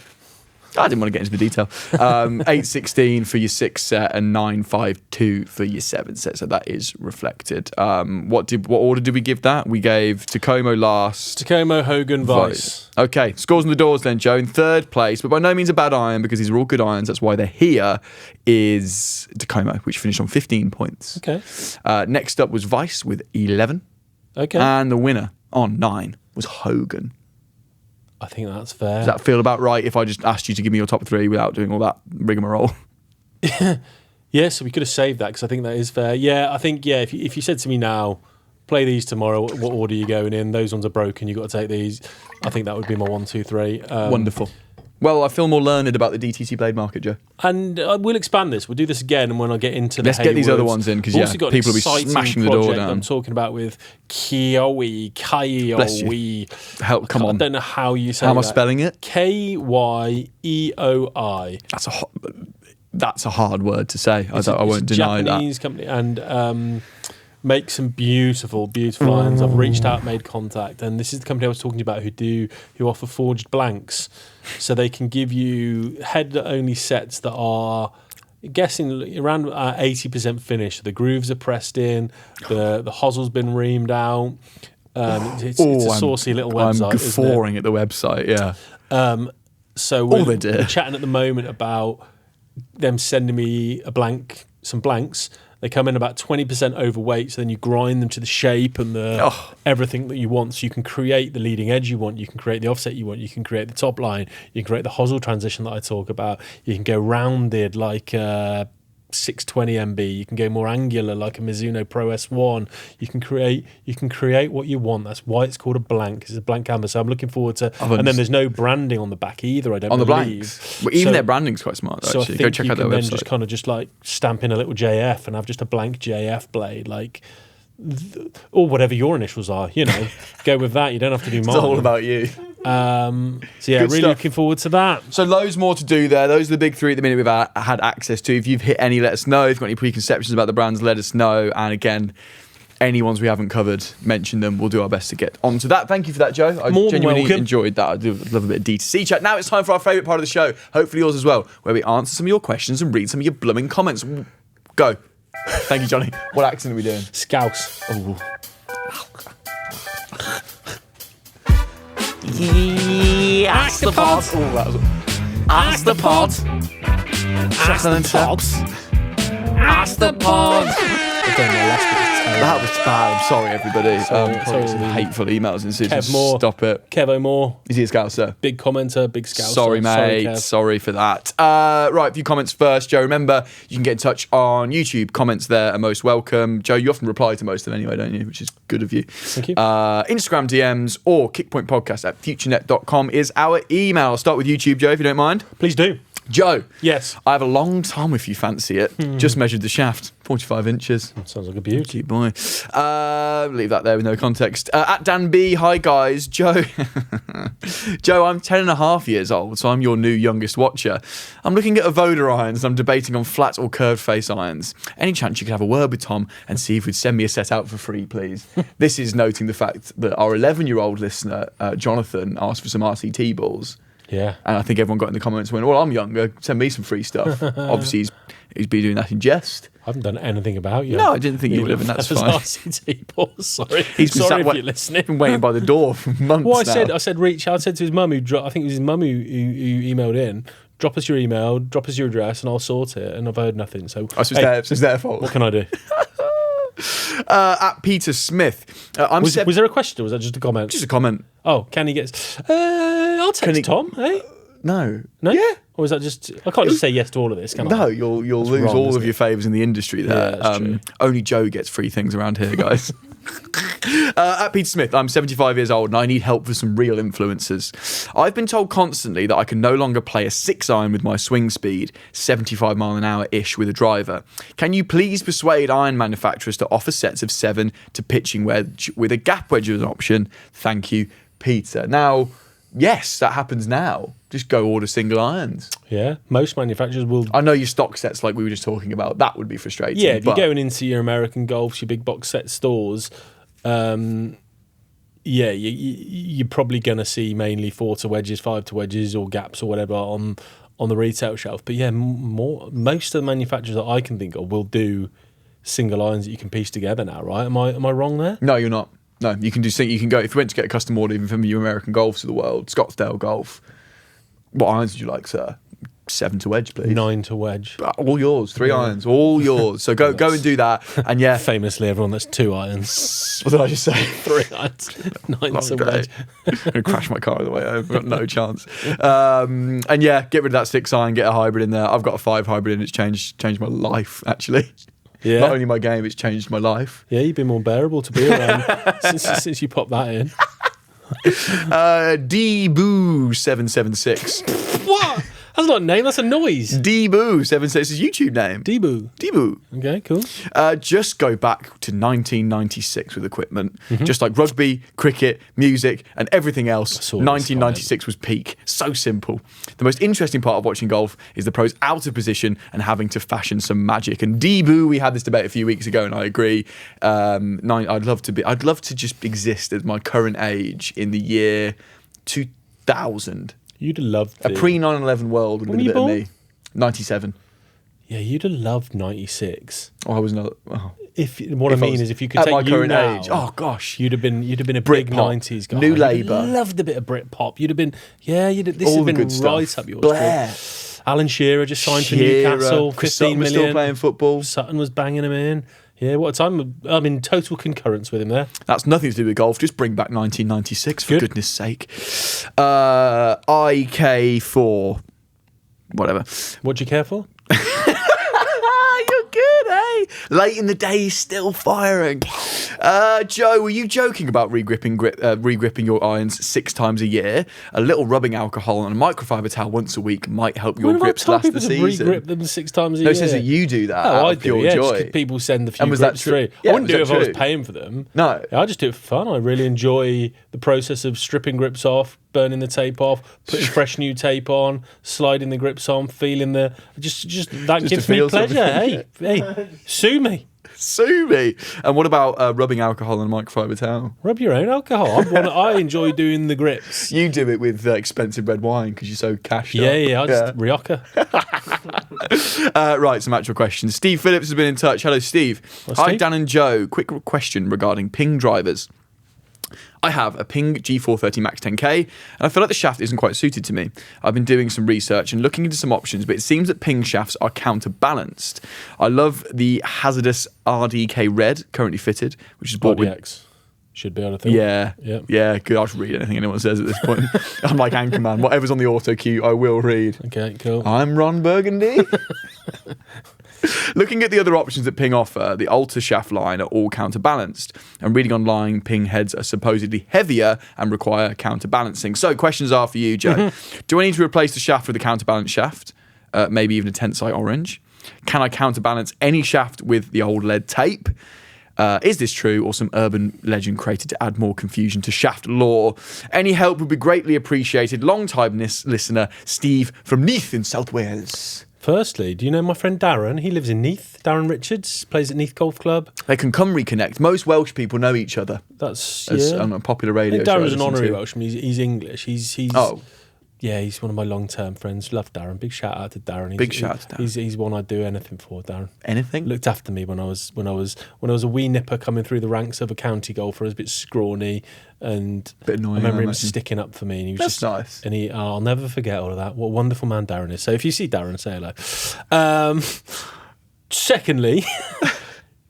I didn't want to get into the detail. 816 for your 6 set and 952 for your 7 set. So that is reflected. What order did we give that? We gave Takomo last. Takomo, Hogan, Vice. Okay, scores on the doors then, Joe. In third place, but by no means a bad iron, because these are all good irons. That's why they're here, is Takomo, which finished on 15 points. Okay. Next up was Vice with 11. Okay. And the winner on 9 was Hogan. I think that's fair. Does that feel about right if I just asked you to give me your top 3 without doing all that rigmarole? Yeah, so we could have saved that, because I think that is fair. Yeah, I think, if you said to me now, play these tomorrow, what order are you going in? Those ones are broken, you've got to take these. I think that would be my 1, 2, 3. Wonderful. Well, I feel more learned about the DTC blade market, Joe. And we'll expand this. We'll do this again, and when I get into Let's get these other ones in, because people will be smashing the door down. I'm talking about with Kyoe. Come on. I don't know how you say that. How am I spelling it? Kyeoi. That's a hard word to say. I won't deny that. Japanese company, and make some beautiful irons. I've reached out, made contact, and this is the company I was talking about who offer forged blanks, so they can give you head only sets that are guessing around 80% finished. The grooves are pressed in, the hossel's been reamed out. It's a saucy little website. I'm guffawing at the website. Yeah. So we're chatting at the moment about them sending me some blanks. They come in about 20% overweight, so then you grind them to the shape and everything that you want. So you can create the leading edge you want, you can create the offset you want, you can create the top line, you can create the hosel transition that I talk about. You can go rounded like 620 MB. You can go more angular like a Mizuno Pro S1. You can create what you want. That's why it's called a blank. It's a blank canvas. So I'm looking forward to. And then there's no branding on the back either. I don't believe. The blanks. Well, even their branding's quite smart. Though, so actually. I think Go check out their then website. just kind of just like stamp in a little JF and have just a blank JF blade, like. Or whatever your initials are, go with that. You don't have to do mine. It's all about you. So yeah, Good really stuff. looking forward to that. So loads more to do there. Those are the big three at the minute we've had access to. If you've hit any, let us know. If you've got any preconceptions about the brands, let us know. And again, any ones we haven't covered, mention them. We'll do our best to get onto that. Thank you for that, Joe. I genuinely enjoyed that. I do love a bit of D2C chat. Now it's time for our favourite part of the show, hopefully yours as well, where we answer some of your questions and read some of your blooming comments. Go. Thank you, Johnny. What accent are we doing? Scouse. Oh. Ask the pod. Oh, that was... Ask the pod. Ask the pod. Ask the pod. That was bad. I'm sorry, everybody. Sorry. Some hateful emails and Kev Moore. Stop it. Kevo Moore. Is he a scouser? Big commenter, big scouser. Sorry, mate. Sorry for that. Right, a few comments first, Joe. Remember, you can get in touch on YouTube. Comments there are most welcome. Joe, you often reply to most of them anyway, don't you? Which is good of you. Thank you. Instagram DMs or kickpointpodcast@futurenet.com is our email. I'll start with YouTube, Joe, if you don't mind. Please do. Joe. Yes. I have a long tom if you fancy it. Just measured the shaft. 45 inches. Sounds like a beauty. Cute boy. Leave that there with no context. At Dan B, hi guys. Joe. Joe, I'm 10 and a half years old, so I'm your new youngest watcher. I'm looking at Avoda irons and I'm debating on flat or curved face irons. Any chance you could have a word with Tom and see if he'd send me a set out for free, please? This is noting the fact that our 11-year-old listener, Jonathan, asked for some RCT balls. Yeah. And I think everyone got in the comments and went, well, I'm younger, send me some free stuff. Obviously, he's been doing that in jest. I haven't done anything about you. No, I didn't think you would have, and that's fine. RCT balls. Sorry. He's been Sorry if you're listening. been waiting by the door for months now. I said reach out. I said to his mum, I think it was his mum who emailed in, drop us your email, drop us your address, and I'll sort it. And I've heard nothing. So it's their fault. What can I do? At Peter Smith. Was there a question or was that just a comment? Just a comment. Oh, can he get... I'll text Tom, hey? No. No? Yeah. Or is that just... I can't just say yes to all of this, can I? No, you'll lose wrong, all isn't of your favours in the industry there. Yeah, that's true. Only Joe gets free things around here, guys. At Peter Smith, I'm 75 years old and I need help for some real influencers. I've been told constantly that I can no longer play a 6-iron with my swing speed, 75 mile an hour-ish with a driver. Can you please persuade iron manufacturers to offer sets of 7 to pitching wedge with a gap wedge as an option? Thank you, Peter. Now, yes, that happens now. Just go order single irons. Yeah, most manufacturers will... I know your stock sets like we were just talking about. That would be frustrating. Yeah, if you're going into your American Golfs, your big box set stores, you're probably going to see mainly 4 to wedges, 5 to wedges or gaps or whatever on the retail shelf. But yeah, most of the manufacturers that I can think of will do single irons that you can piece together now, right? Am I wrong there? No, you're not. No, you can go, if you went to get a custom order even from your American Golfs of the world, Scottsdale Golf, what irons would you like, sir? 7 to wedge, please. 9 to wedge. All yours. 3 irons. All yours. So go and do that. And yeah. Famously, everyone, that's 2 irons. What did I just say? 3 irons. 9 to wedge. I'm going to crash my car on the way home. I've got no chance. And yeah, get rid of that 6 iron, get a hybrid in there. I've got a 5 hybrid and it's changed my life, actually. Yeah. Not only my game, it's changed my life. Yeah, you've been more bearable to be around since you popped that in. Dboo776. What? That's not a name, that's a noise. Dboo776 is his YouTube name. Deboo. Okay, cool. Just go back to 1996 with equipment. Just like rugby, cricket, music, and everything else. 1996 was peak. So simple. The most interesting part of watching golf is the pros out of position and having to fashion some magic. And Deboo, we had this debate a few weeks ago, and I agree. I'd love to just exist at my current age in the year 2000. You'd have loved a pre 9/11 world would have been a bit of me. 97. Yeah, you'd have loved 96. Oh, I was not. Oh. What I mean is, if you could at take my you current now, age, oh gosh, you'd have been a Brit big pop, '90s guy. New You'd have Labour. loved a bit of Brit pop. You'd have been, this all would the have been good right stuff. up your Blair. street. Alan Shearer just signed for Shearer. Newcastle. Chris 15 Sutton was million. still playing football. Sutton was banging him in. Yeah, what a time. I'm in total concurrence with him there. That's nothing to do with golf. Just bring back 1996 for Good. goodness sake. IK4, whatever. What do you care for? You're good, eh? Late in the day, still firing. Joe, were you joking about regripping your irons 6 times a year? A little rubbing alcohol and a microfiber towel once a week might help your When have I grips told last people the to season. regrip them 6 times a No, year? it says that you do that. Oh, out I of do, pure yeah. joy. Just 'cause people send a few And was that grips true? through. Yeah, I wouldn't was do it if that I was true? paying for them. No. I just do it for fun. I really enjoy the process of stripping grips off, burning the tape off, putting fresh new tape on, sliding the grips on, feeling the just that Just gives to me feel pleasure. something. Hey, sue me. Sue me. And what about rubbing alcohol and a microfiber towel? Rub your own alcohol. I enjoy doing the grips. You do it with expensive red wine because you're so cashed Yeah, up. yeah. I just Rioja. Right, some actual questions. Steve Phillips has been in touch. Hello, Steve. Hello, Hi, Steve. Dan and Joe. Quick question regarding Ping drivers. I have a Ping G430 Max 10K, and I feel like the shaft isn't quite suited to me. I've been doing some research and looking into some options, but it seems that Ping shafts are counterbalanced. I love the hazardous RDK Red currently fitted, which is bought with... RDX. Should be able to think. Yeah, yeah, good. I'll just read anything anyone says at this point. I'm like Anchorman. Whatever's on the auto cue, I will read. Okay, cool. I'm Ron Burgundy. Looking at the other options that Ping offer, the Alta shaft line are all counterbalanced. And reading online, Ping heads are supposedly heavier and require counterbalancing. So questions are for you, Joe. Do I need to replace the shaft with a counterbalanced shaft? Maybe even a tensite orange? Can I counterbalance any shaft with the old lead tape? Is this true, or some urban legend created to add more confusion to shaft lore? Any help would be greatly appreciated. Long-time listener, Steve from Neath in South Wales. Firstly, do you know my friend Darren? He lives in Neath. Darren Richards plays at Neath Golf Club. They can come reconnect. Most Welsh people know each other. That's As on a popular I radio think show. Darren's I an listen honorary to. Welshman. He's English. He's yeah, he's one of my long-term friends. Love Darren. Big shout out to Darren. Big shout out to Darren. He's one I'd do anything for. Darren Anything? looked after me when I was a wee nipper coming through the ranks of a county golfer. I was a bit scrawny and Bit annoying, I remember I him imagine. sticking up for me. And he was That's just nice. And I'll never forget all of that. What a wonderful man Darren is. So if you see Darren, say hello. Secondly.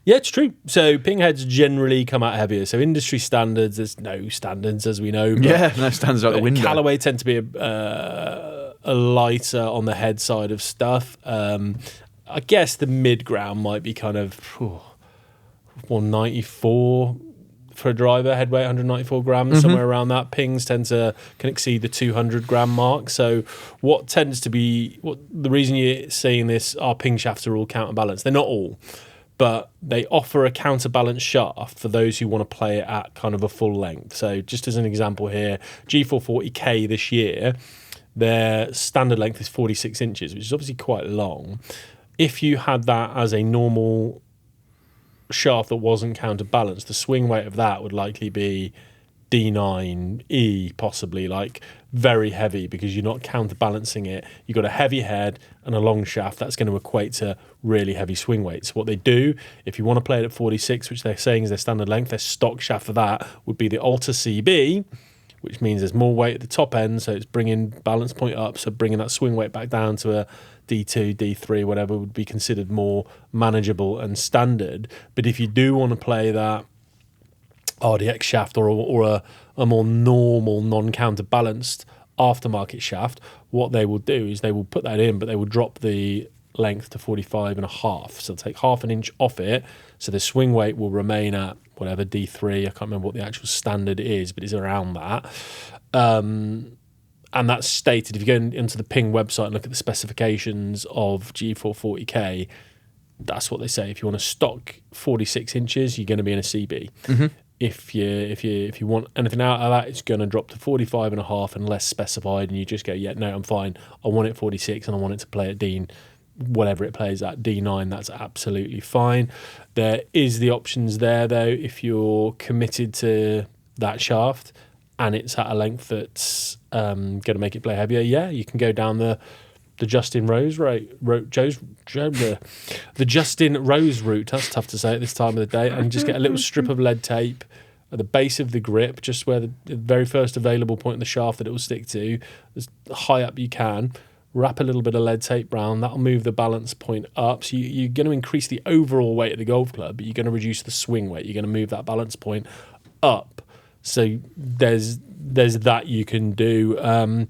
Yeah, it's true. So ping heads generally come out heavier. So industry standards, there's no standards as we know. But Yeah, no stands out the window. Callaway tend to be a lighter on the head side of stuff. I guess the mid ground might be kind of 194 for a driver, head weight 194 grams, somewhere around that. Pings can exceed the 200 gram mark. So the reason you're seeing this, our ping shafts are all counterbalanced. They're not all, but they offer a counterbalanced shaft for those who want to play it at kind of a full length. So just as an example here, G440K this year, their standard length is 46 inches, which is obviously quite long. If you had that as a normal shaft that wasn't counterbalanced, the swing weight of that would likely be D9E, possibly, like very heavy, because you're not counterbalancing it. You've got a heavy head and a long shaft. That's going to equate to really heavy swing weights. What they do, if you want to play it at 46, which they're saying is their standard length, their stock shaft for that would be the Alta CB, which means there's more weight at the top end, so it's bringing balance point up, so bringing that swing weight back down to a D2, D3, whatever would be considered more manageable and standard. But if you do want to play that RDX shaft or a more normal, non-counterbalanced aftermarket shaft, what they will do is they will put that in, but they will drop the length to 45 and a half. So they'll take half an inch off it, so the swing weight will remain at whatever, D3, I can't remember what the actual standard is, but it's around that. And that's stated, if you go into the Ping website and look at the specifications of G440K, that's what they say. If you want to stock 46 inches, you're going to be in a CB. Mm-hmm. If you want anything out of that, it's going to drop to 45 and a half unless specified, and you just go, yeah, no, I'm fine. I want it 46 and I want it to play at D, whatever it plays at, D9, that's absolutely fine. There is the options there, though, if you're committed to that shaft and it's at a length that's going to make it play heavier. Yeah, you can go down the the Justin Rose the Justin Rose route. That's tough to say at this time of the day. And just get a little strip of lead tape at the base of the grip, just where the very first available point in the shaft that it will stick to, as high up you can. Wrap a little bit of lead tape round. That'll move the balance point up. So you're going to increase the overall weight of the golf club, but you're going to reduce the swing weight. You're going to move that balance point up. So there's that you can do.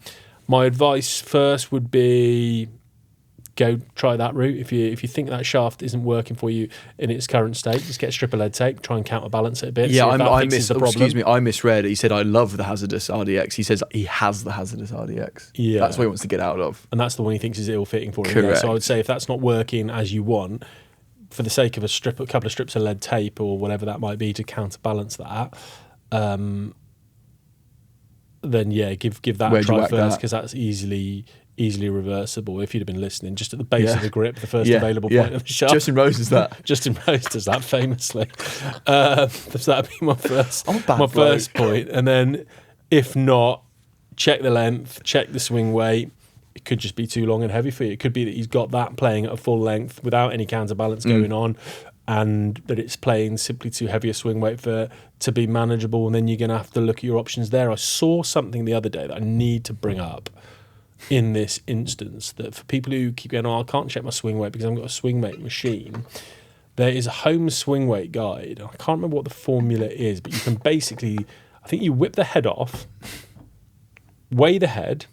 My advice first would be go try that route. If you think that shaft isn't working for you in its current state, just get a strip of lead tape, try and counterbalance it a bit. Yeah, excuse me, I misread it. He said I love the hazardous RDX. He says he has the hazardous RDX. Yeah, that's what he wants to get out of, and that's the one he thinks is ill-fitting for him. Correct. Yeah. So I would say if that's not working as you want, for the sake of a couple of strips of lead tape or whatever that might be to counterbalance that, then yeah, give that a try first, because that's easily reversible. If you'd have been listening, just at the base of the grip, the first available point of the shaft. Justin Rose does that. Justin Rose does that famously. So that'd be my first point. And then, if not, check the length, check the swing weight. It could just be too long and heavy for you. It could be that he's got that playing at a full length without any counterbalance going on, and that it's playing simply too heavy a swing weight to be manageable. And then you're going to have to look at your options there. I saw something the other day that I need to bring up in this instance, that for people who keep going, I can't check my swing weight because I haven't got a swing weight machine. There is a home swing weight guide. I can't remember what the formula is, but you can basically, I think you whip the head off, weigh the head,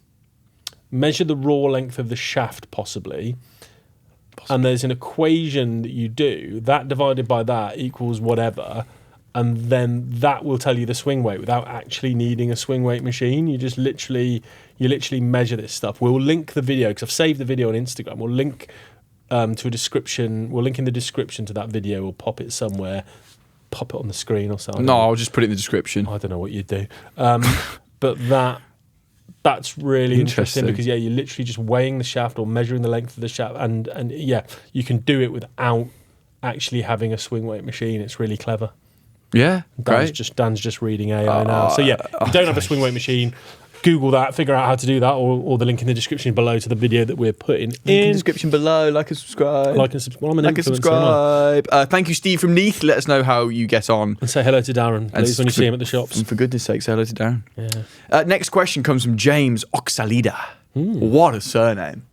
measure the raw length of the shaft possibly, and there's an equation that you do, that divided by that equals whatever, and then that will tell you the swing weight without actually needing a swing weight machine. You just literally measure this stuff. We'll link the video, because I've saved the video on Instagram. We'll link to a description. We'll link in the description to that video. We'll pop it somewhere, pop it on the screen or something. No, I'll just put it in the description. I don't know what you'd do. But that's really interesting, because you're literally just weighing the shaft or measuring the length of the shaft, and you can do it without actually having a swing weight machine. It's really clever. Yeah, Dan's just reading AI now. So if you don't have a swing weight machine, Google that, figure out how to do that, or the link in the description below to the video that we're putting in the description below. Like and subscribe. Subscribe. Thank you, Steve from Neath. Let us know how you get on. And say hello to Darren, please, when you see him at the shops. And for goodness sake, say hello to Darren. Yeah. Next question comes from James Oxalida. What a surname.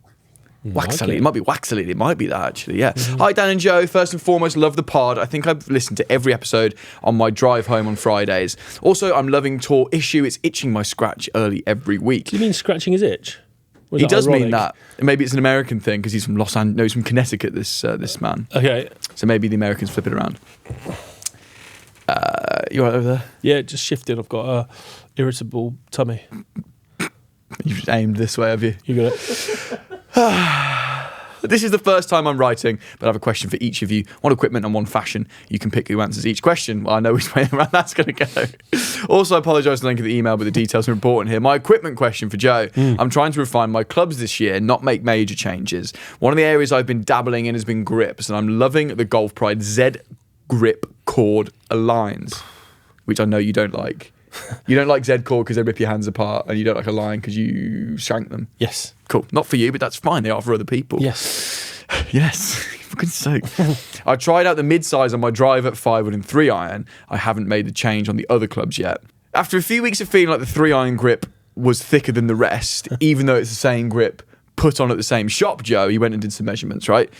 Waxalid. It might be Waxalid. It might be that, actually, yeah. Hi, Dan and Joe. First and foremost, love the pod. I think I've listened to every episode on my drive home on Fridays. Also, I'm loving Tor Issue. It's itching my scratch early every week. Do you mean scratching his itch? He does mean that. Maybe it's an American thing, because he's from Los Angeles. No, he's from Connecticut, this man. Okay. So maybe the Americans flip it around. You right over there? Yeah, just shifted. I've got a irritable tummy. You've just aimed this way, have you? You got it. This is the first time I'm writing, but I have a question for each of you. One equipment and one fashion. You can pick who answers each question. Well, I know which way around that's going to go. Also, I apologise for the link of the email, but the details are important here. My equipment question for Joe. I'm trying to refine my clubs this year, not make major changes. One of the areas I've been dabbling in has been grips, and I'm loving the Golf Pride Z Grip Cord Aligns, which I know you don't like. You don't like Z cord because they rip your hands apart, and you don't like a line because you shank them. Yes. Cool. Not for you, but that's fine. They are for other people. Yes. Yes. For goodness sake. I tried out the mid-size on my driver at 5-wood and 3-iron. I haven't made the change on the other clubs yet. After a few weeks of feeling like the 3-iron grip was thicker than the rest, even though it's the same grip put on at the same shop, Joe, he went and did some measurements, right?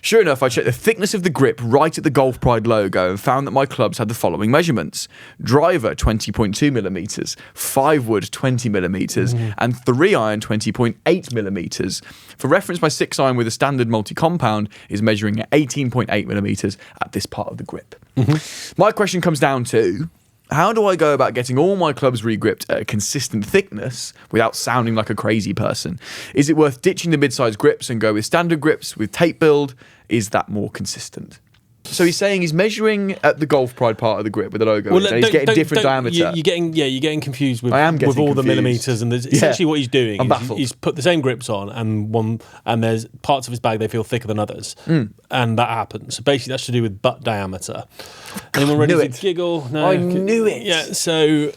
Sure enough, I checked the thickness of the grip right at the Golf Pride logo and found that my clubs had the following measurements. Driver, 20.2 millimetres, 5-wood, 20 millimetres, and 3-iron, 20.8 millimetres. For reference, my 6-iron with a standard multi-compound is measuring at 18.8 millimetres at this part of the grip. My question comes down to, how do I go about getting all my clubs regripped at a consistent thickness without sounding like a crazy person? Is it worth ditching the mid-size grips and go with standard grips with tape build? Is that more consistent? So he's saying he's measuring at the Golf Pride part of the grip with the logo, and he's getting different diameter. You're getting confused with all the millimeters, and there's essentially what he's doing. He's put the same grips on, and there's parts of his bag they feel thicker than others, and that happens. So basically, that's to do with butt diameter. Anyone ready to giggle? No, I knew it. Yeah. So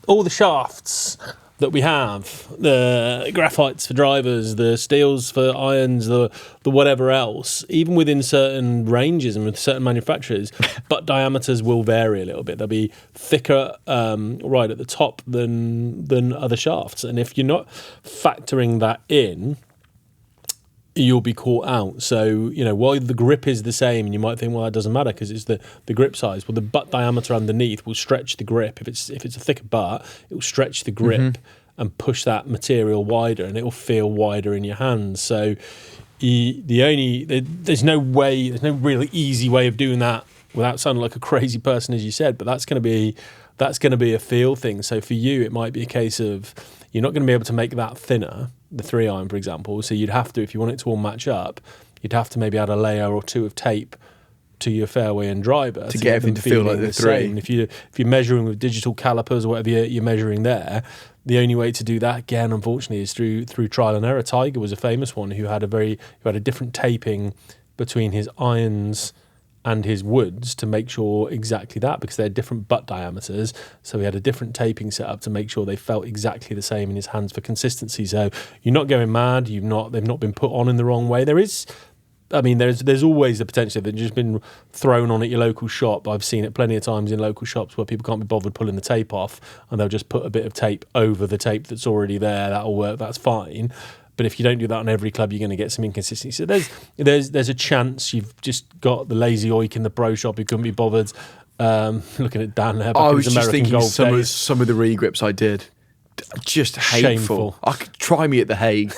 all the shafts that we have, the graphites for drivers, the steels for irons, the whatever else, even within certain ranges and with certain manufacturers, butt diameters will vary a little bit. They'll be thicker right at the top than other shafts. And if you're not factoring that in, you'll be caught out. So, you know, while the grip is the same, and you might think, well, that doesn't matter because it's the grip size. Well, the butt diameter underneath will stretch the grip. If it's a thicker butt, it will stretch the grip and push that material wider, and it will feel wider in your hands. So, there's no really easy way of doing that without sounding like a crazy person, as you said. But that's going to be a feel thing. So for you, it might be a case of you're not going to be able to make that thinner, the 3-iron, for example. So you'd have to, if you want it to all match up, you'd have to maybe add a layer or two of tape to your fairway and driver to get everything to feel like the 3. And if you're measuring with digital calipers or whatever you're measuring there, the only way to do that, again, unfortunately, is through trial and error. Tiger was a famous one who had a different taping between his irons and his woods to make sure exactly that, because they're different butt diameters. So he had a different taping set up to make sure they felt exactly the same in his hands for consistency. So you're not going mad. They've not been put on in the wrong way. There's always the potential that just been thrown on at your local shop. I've seen it plenty of times in local shops where people can't be bothered pulling the tape off, and they'll just put a bit of tape over the tape that's already there. That'll work. That's fine. But if you don't do that on every club, you're going to get some inconsistency. So there's a chance you've just got the lazy oik in the pro shop who couldn't be bothered. Looking at Dan there. I was just thinking some of the regrips I did. Just hateful. I could try me at the Hague.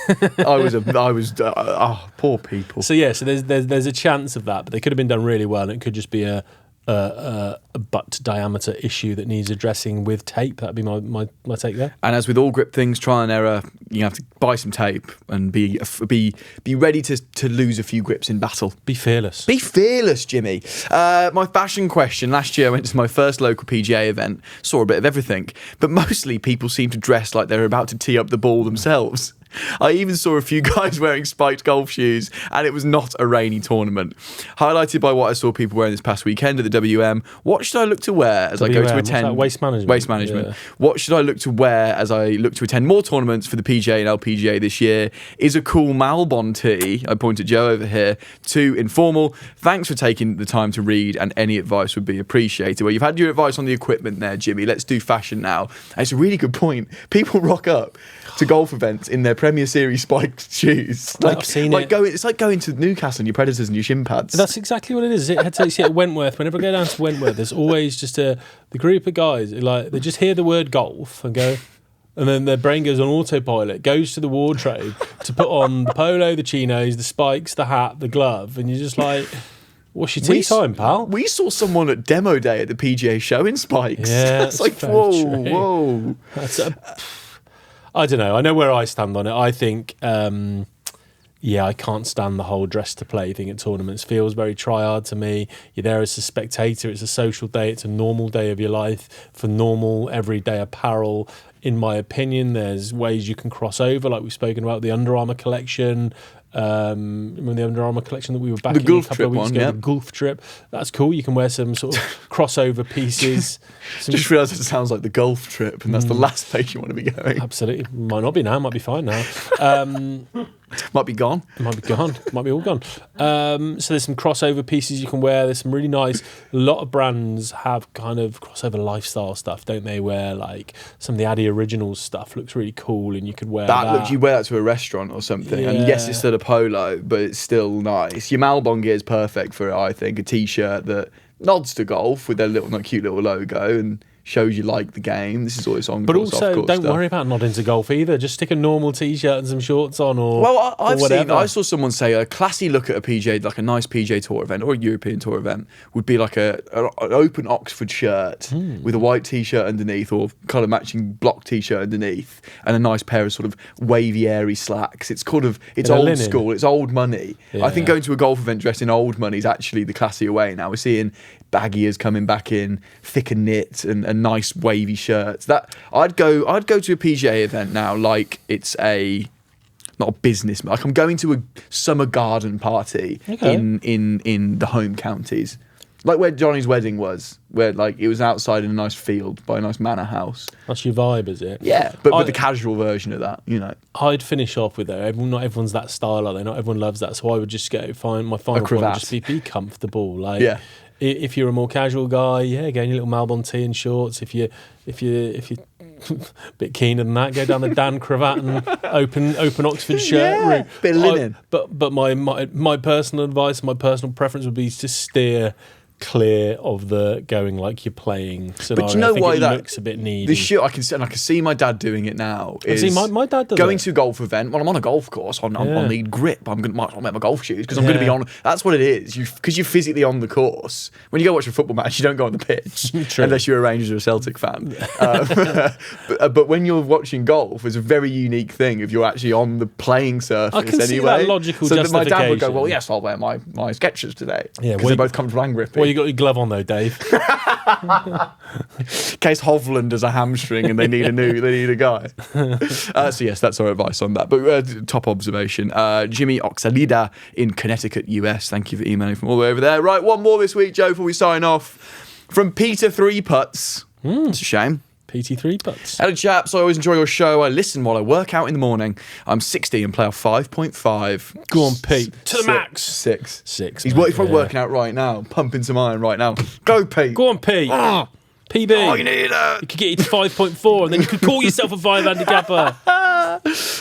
Poor people. So yeah, so there's a chance of that, but they could have been done really well, and it could just be a butt diameter issue that needs addressing with tape. That'd be my take there. And as with all grip things, trial and error, you have to buy some tape and be ready to lose a few grips in battle. Be fearless. Be fearless, Jimmy. My fashion question. Last year I went to my first local PGA event, saw a bit of everything, but mostly people seem to dress like they're about to tee up the ball themselves. I even saw a few guys wearing spiked golf shoes, and it was not a rainy tournament. Highlighted by what I saw people wearing this past weekend at the WM, what should I look to wear as I go to attend... Waste management. Waste management. Yeah. What should I look to wear as I look to attend more tournaments for the PGA and LPGA this year? Is a cool Malbon tee, I point at Joe over here, too informal? Thanks for taking the time to read, and any advice would be appreciated. Well, you've had your advice on the equipment there, Jimmy. Let's do fashion now. And it's a really good point. People rock up to golf events in their Premier Series spiked shoes. I've seen it. It's like going to Newcastle and your Predators and your shin pads. That's exactly what it is. You see at Wentworth, whenever I go down to Wentworth, there's always just the group of guys who, like, they just hear the word golf and go, and then their brain goes on autopilot, goes to the wardrobe to put on the polo, the chinos, the spikes, the hat, the glove, and you're just like, what's your tea time, pal? We saw someone at demo day at the PGA show in spikes. Yeah, it's like, whoa. I don't know. I know where I stand on it. I think, I can't stand the whole dress to play thing at tournaments. Feels very try-hard to me. You're there as a spectator. It's a social day. It's a normal day of your life for normal, everyday apparel. In my opinion, there's ways you can cross over, like we've spoken about the Under Armour collection. Remember the Under Armour collection that we were back in a couple of weeks ago? The golf trip. That's cool. You can wear some sort of crossover pieces. Just realised it sounds like the golf trip, and that's the last place you want to be going. Absolutely. Might not be now. Might be fine now. Might be gone. Might be gone. Might be all gone. So there's some crossover pieces you can wear. There's some really nice. A lot of brands have kind of crossover lifestyle stuff, don't they? Where like some of the Addy Originals stuff looks really cool, and you could wear that. You wear that to a restaurant or something, and yes, it's still a polo, but it's still nice. Your Malbon gear is perfect for it, I think. A t-shirt that nods to golf with their cute little logo and shows you like the game. This is always on. But also, don't worry about nodding to golf either. Just stick a normal t-shirt and some shorts on, I saw someone say a classy look at a PGA, like a nice PGA Tour event or a European Tour event, would be like an open Oxford shirt with a white t-shirt underneath, or colour matching block t-shirt underneath, and a nice pair of sort of wavy, airy slacks. It's old linen. School. It's old money. Yeah. I think going to a golf event dressed in old money is actually the classier way now. We're seeing baggiers coming back in, thicker knit and nice wavy shirts. That I'd go to a PGA event now like it's not a business, like I'm going to a summer garden party in the home counties. Like where Johnny's wedding was, where like it was outside in a nice field by a nice manor house. That's your vibe, is it? Yeah, but the casual version of that, you know. I'd finish off with that. Not everyone's that style, are they? Not everyone loves that. So I would just go find my final point would just be comfortable. Like, yeah. If you're a more casual guy, yeah, go in your little Malbon tee and shorts. If you're a bit keener than that, go down the Dan cravat and open Oxford shirt route. Bit of linen. But my personal advice, my personal preference would be to steer clear of the going like you're playing scenario. But you know I think why it that looks a bit needy. The shit I can see my dad doing it now. See, my dad does going it. to a golf event. Well, I'm on a golf course. I'll need grip. I'll make my golf shoes because I'm going to be on. That's what it is. Because you're physically on the course. When you go watch a football match, you don't go on the pitch unless you're a Rangers or a Celtic fan. But when you're watching golf, it's a very unique thing if you're actually on the playing surface. I can see that logical so justification. My dad would go, well, yes, I'll wear my Skechers today. Yeah, because they're both comfortable and grippy. Well, you got your glove on though, Dave. In case Hovland has a hamstring and they need a guy. So yes, that's our advice on that. But top observation, Jimmy Oxalida in Connecticut, US. Thank you for emailing from all the way over there. Right, one more this week, Joe, before we sign off. From Peter Three Putts. It's a shame. PT3 putts. Hello, chaps. I always enjoy your show. I listen while I work out in the morning. I'm 60 and play off 5.5. Go on, Pete. To the max. Six. He's probably working out right now, pumping some iron right now. Go, Pete. Go on, Pete. PB. Oh, you need it. You could get you to 5.4 and then you could call yourself a 5 handicapper.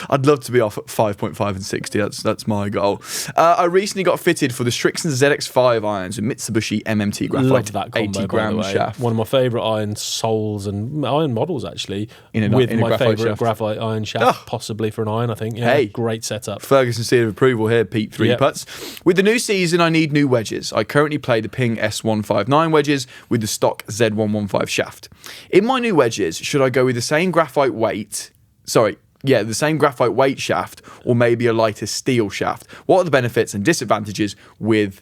I'd love to be off at 5.5 and 60. That's my goal. I recently got fitted for the Strixon ZX5 irons with Mitsubishi MMT graphite. Love that combo, 80 gram by the way. shaft. One of my favourite iron soles and iron models, actually. In with a my graphite favourite shaft. graphite iron shaft, possibly for an iron, I think. Yeah, Hey. great setup. Ferguson seal of approval here, Pete Three Yep. Putts. With the new season, I need new wedges. I currently play the Ping S159 wedges with the stock Z115 shaft. In my new wedges, should I go with the same graphite weight? The same graphite weight shaft, or maybe a lighter steel shaft? What are the benefits and disadvantages with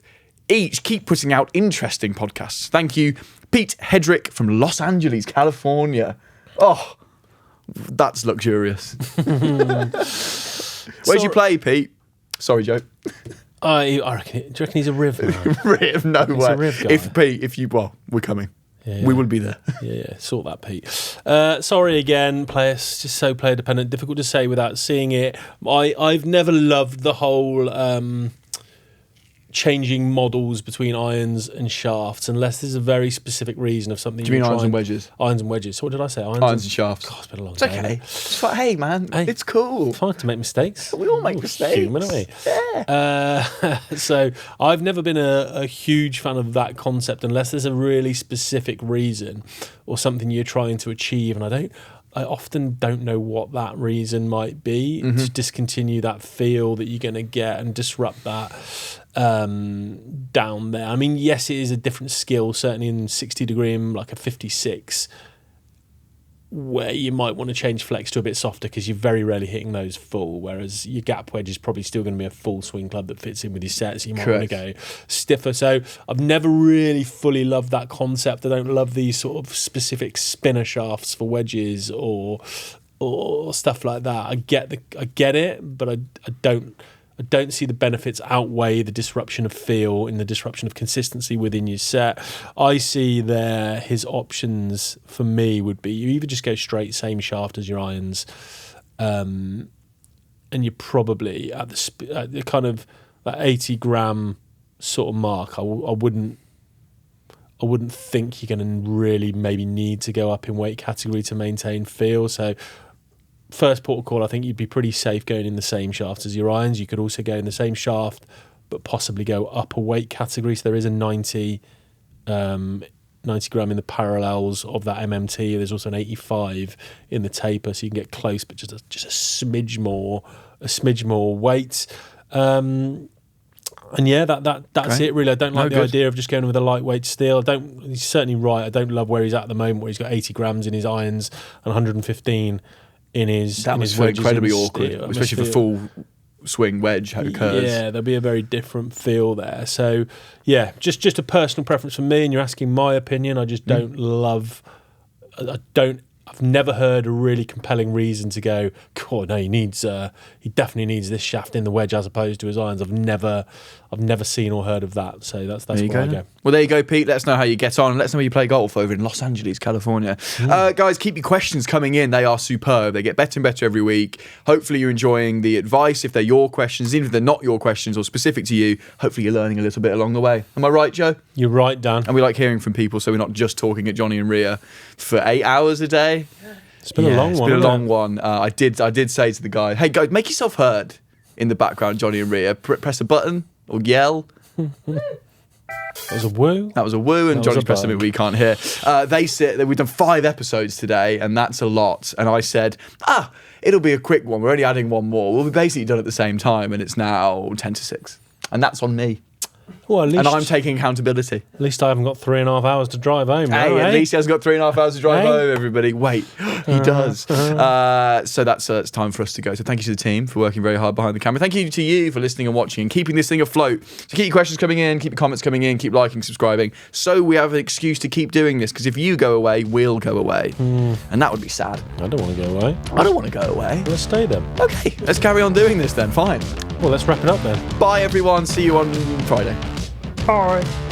each? Keep putting out interesting podcasts. Thank you, Pete Hedrick from Los Angeles, California. Oh, that's luxurious. Where'd you play, Pete? Sorry, Joe. I reckon, do you reckon he's a Riv man? Riv, no He's way. a Riv guy. We're coming. Yeah. We will be there. Yeah, sort that, Pete. Sorry again, players. Just so player dependent. Difficult to say without seeing it. I've never loved the whole changing models between irons and shafts unless there's a very specific reason of something. Do you mean irons and wedges? Irons and wedges. So what did I say? Irons and shafts. God, it's been a long It's day. okay. It's like, hey, man, Hey. it's cool. It's fine to make mistakes. We all make mistakes. Human, aren't we? Yeah. So I've never been a huge fan of that concept unless there's a really specific reason or something you're trying to achieve, and I often don't know what that reason might be to discontinue that feel that you're going to get and disrupt that down there. I mean, yes, it is a different skill, certainly in 60 degree and like a 56, where you might want to change flex to a bit softer because you're very rarely hitting those full, whereas your gap wedge is probably still going to be a full swing club that fits in with your set, so you might want to go stiffer. So I've never really fully loved that concept. I don't love these sort of specific spinner shafts for wedges or stuff like that. I get it, but I don't see the benefits outweigh the disruption of feel and the disruption of consistency within your set. I see his options for me would be you either just go straight same shaft as your irons, and you're probably at the kind of that 80 gram sort of mark. I wouldn't think you're going to really maybe need to go up in weight category to maintain feel. So first port of call, I think you'd be pretty safe going in the same shaft as your irons. You could also go in the same shaft, but possibly go up a weight category. So there is a 90 gram in the parallels of that MMT. There's also an 85 in the taper, so you can get close, but just a smidge more weight. And yeah, that's it really. I don't like the idea of just going with a lightweight steel. He's certainly right. I don't love where he's at the moment, where he's got 80 grams in his irons and 115 in his that must feel incredibly awkward, especially for full swing wedge curves. Yeah, there'll be a very different feel there. So yeah, just a personal preference for me, and you're asking my opinion. I just don't love. I I've never heard a really compelling reason to go, God, no, he definitely needs this shaft in the wedge as opposed to his irons. I've never seen or heard of that. So that's where I go. Well, there you go, Pete. Let us know how you get on. Let us know how you play golf over in Los Angeles, California. Guys, keep your questions coming in. They are superb. They get better and better every week. Hopefully you're enjoying the advice. If they're your questions, even if they're not your questions or specific to you, hopefully you're learning a little bit along the way. Am I right, Joe? You're right, Dan. And we like hearing from people, so we're not just talking at Johnny and Rhea for 8 hours a day. It's been a long one. It's been a long one. I did say to the guy, hey, guys, make yourself heard in the background, Johnny and Rhea. Press a button or yell. That was a woo. That was a woo, and Johnny's pressed something we can't hear. We've done 5 episodes today, and that's a lot. And I said, it'll be a quick one. We're only adding one more. We'll be basically done at the same time, and it's now 10 to 6. And that's on me. Well, and I'm taking accountability. At least I haven't got 3.5 hours to drive home. Hey, at least he hasn't got 3.5 hours to drive home, everybody. Wait, he does. So that's it's time for us to go. So thank you to the team for working very hard behind the camera. Thank you to you for listening and watching and keeping this thing afloat. So keep your questions coming in, keep your comments coming in, keep liking, subscribing, so we have an excuse to keep doing this, because if you go away, we'll go away. And that would be sad. I don't want to go away. I don't want to go away. Let's stay then. Okay, let's carry on doing this then. Fine. Well, let's wrap it up then. Bye, everyone. See you on Friday. Bye.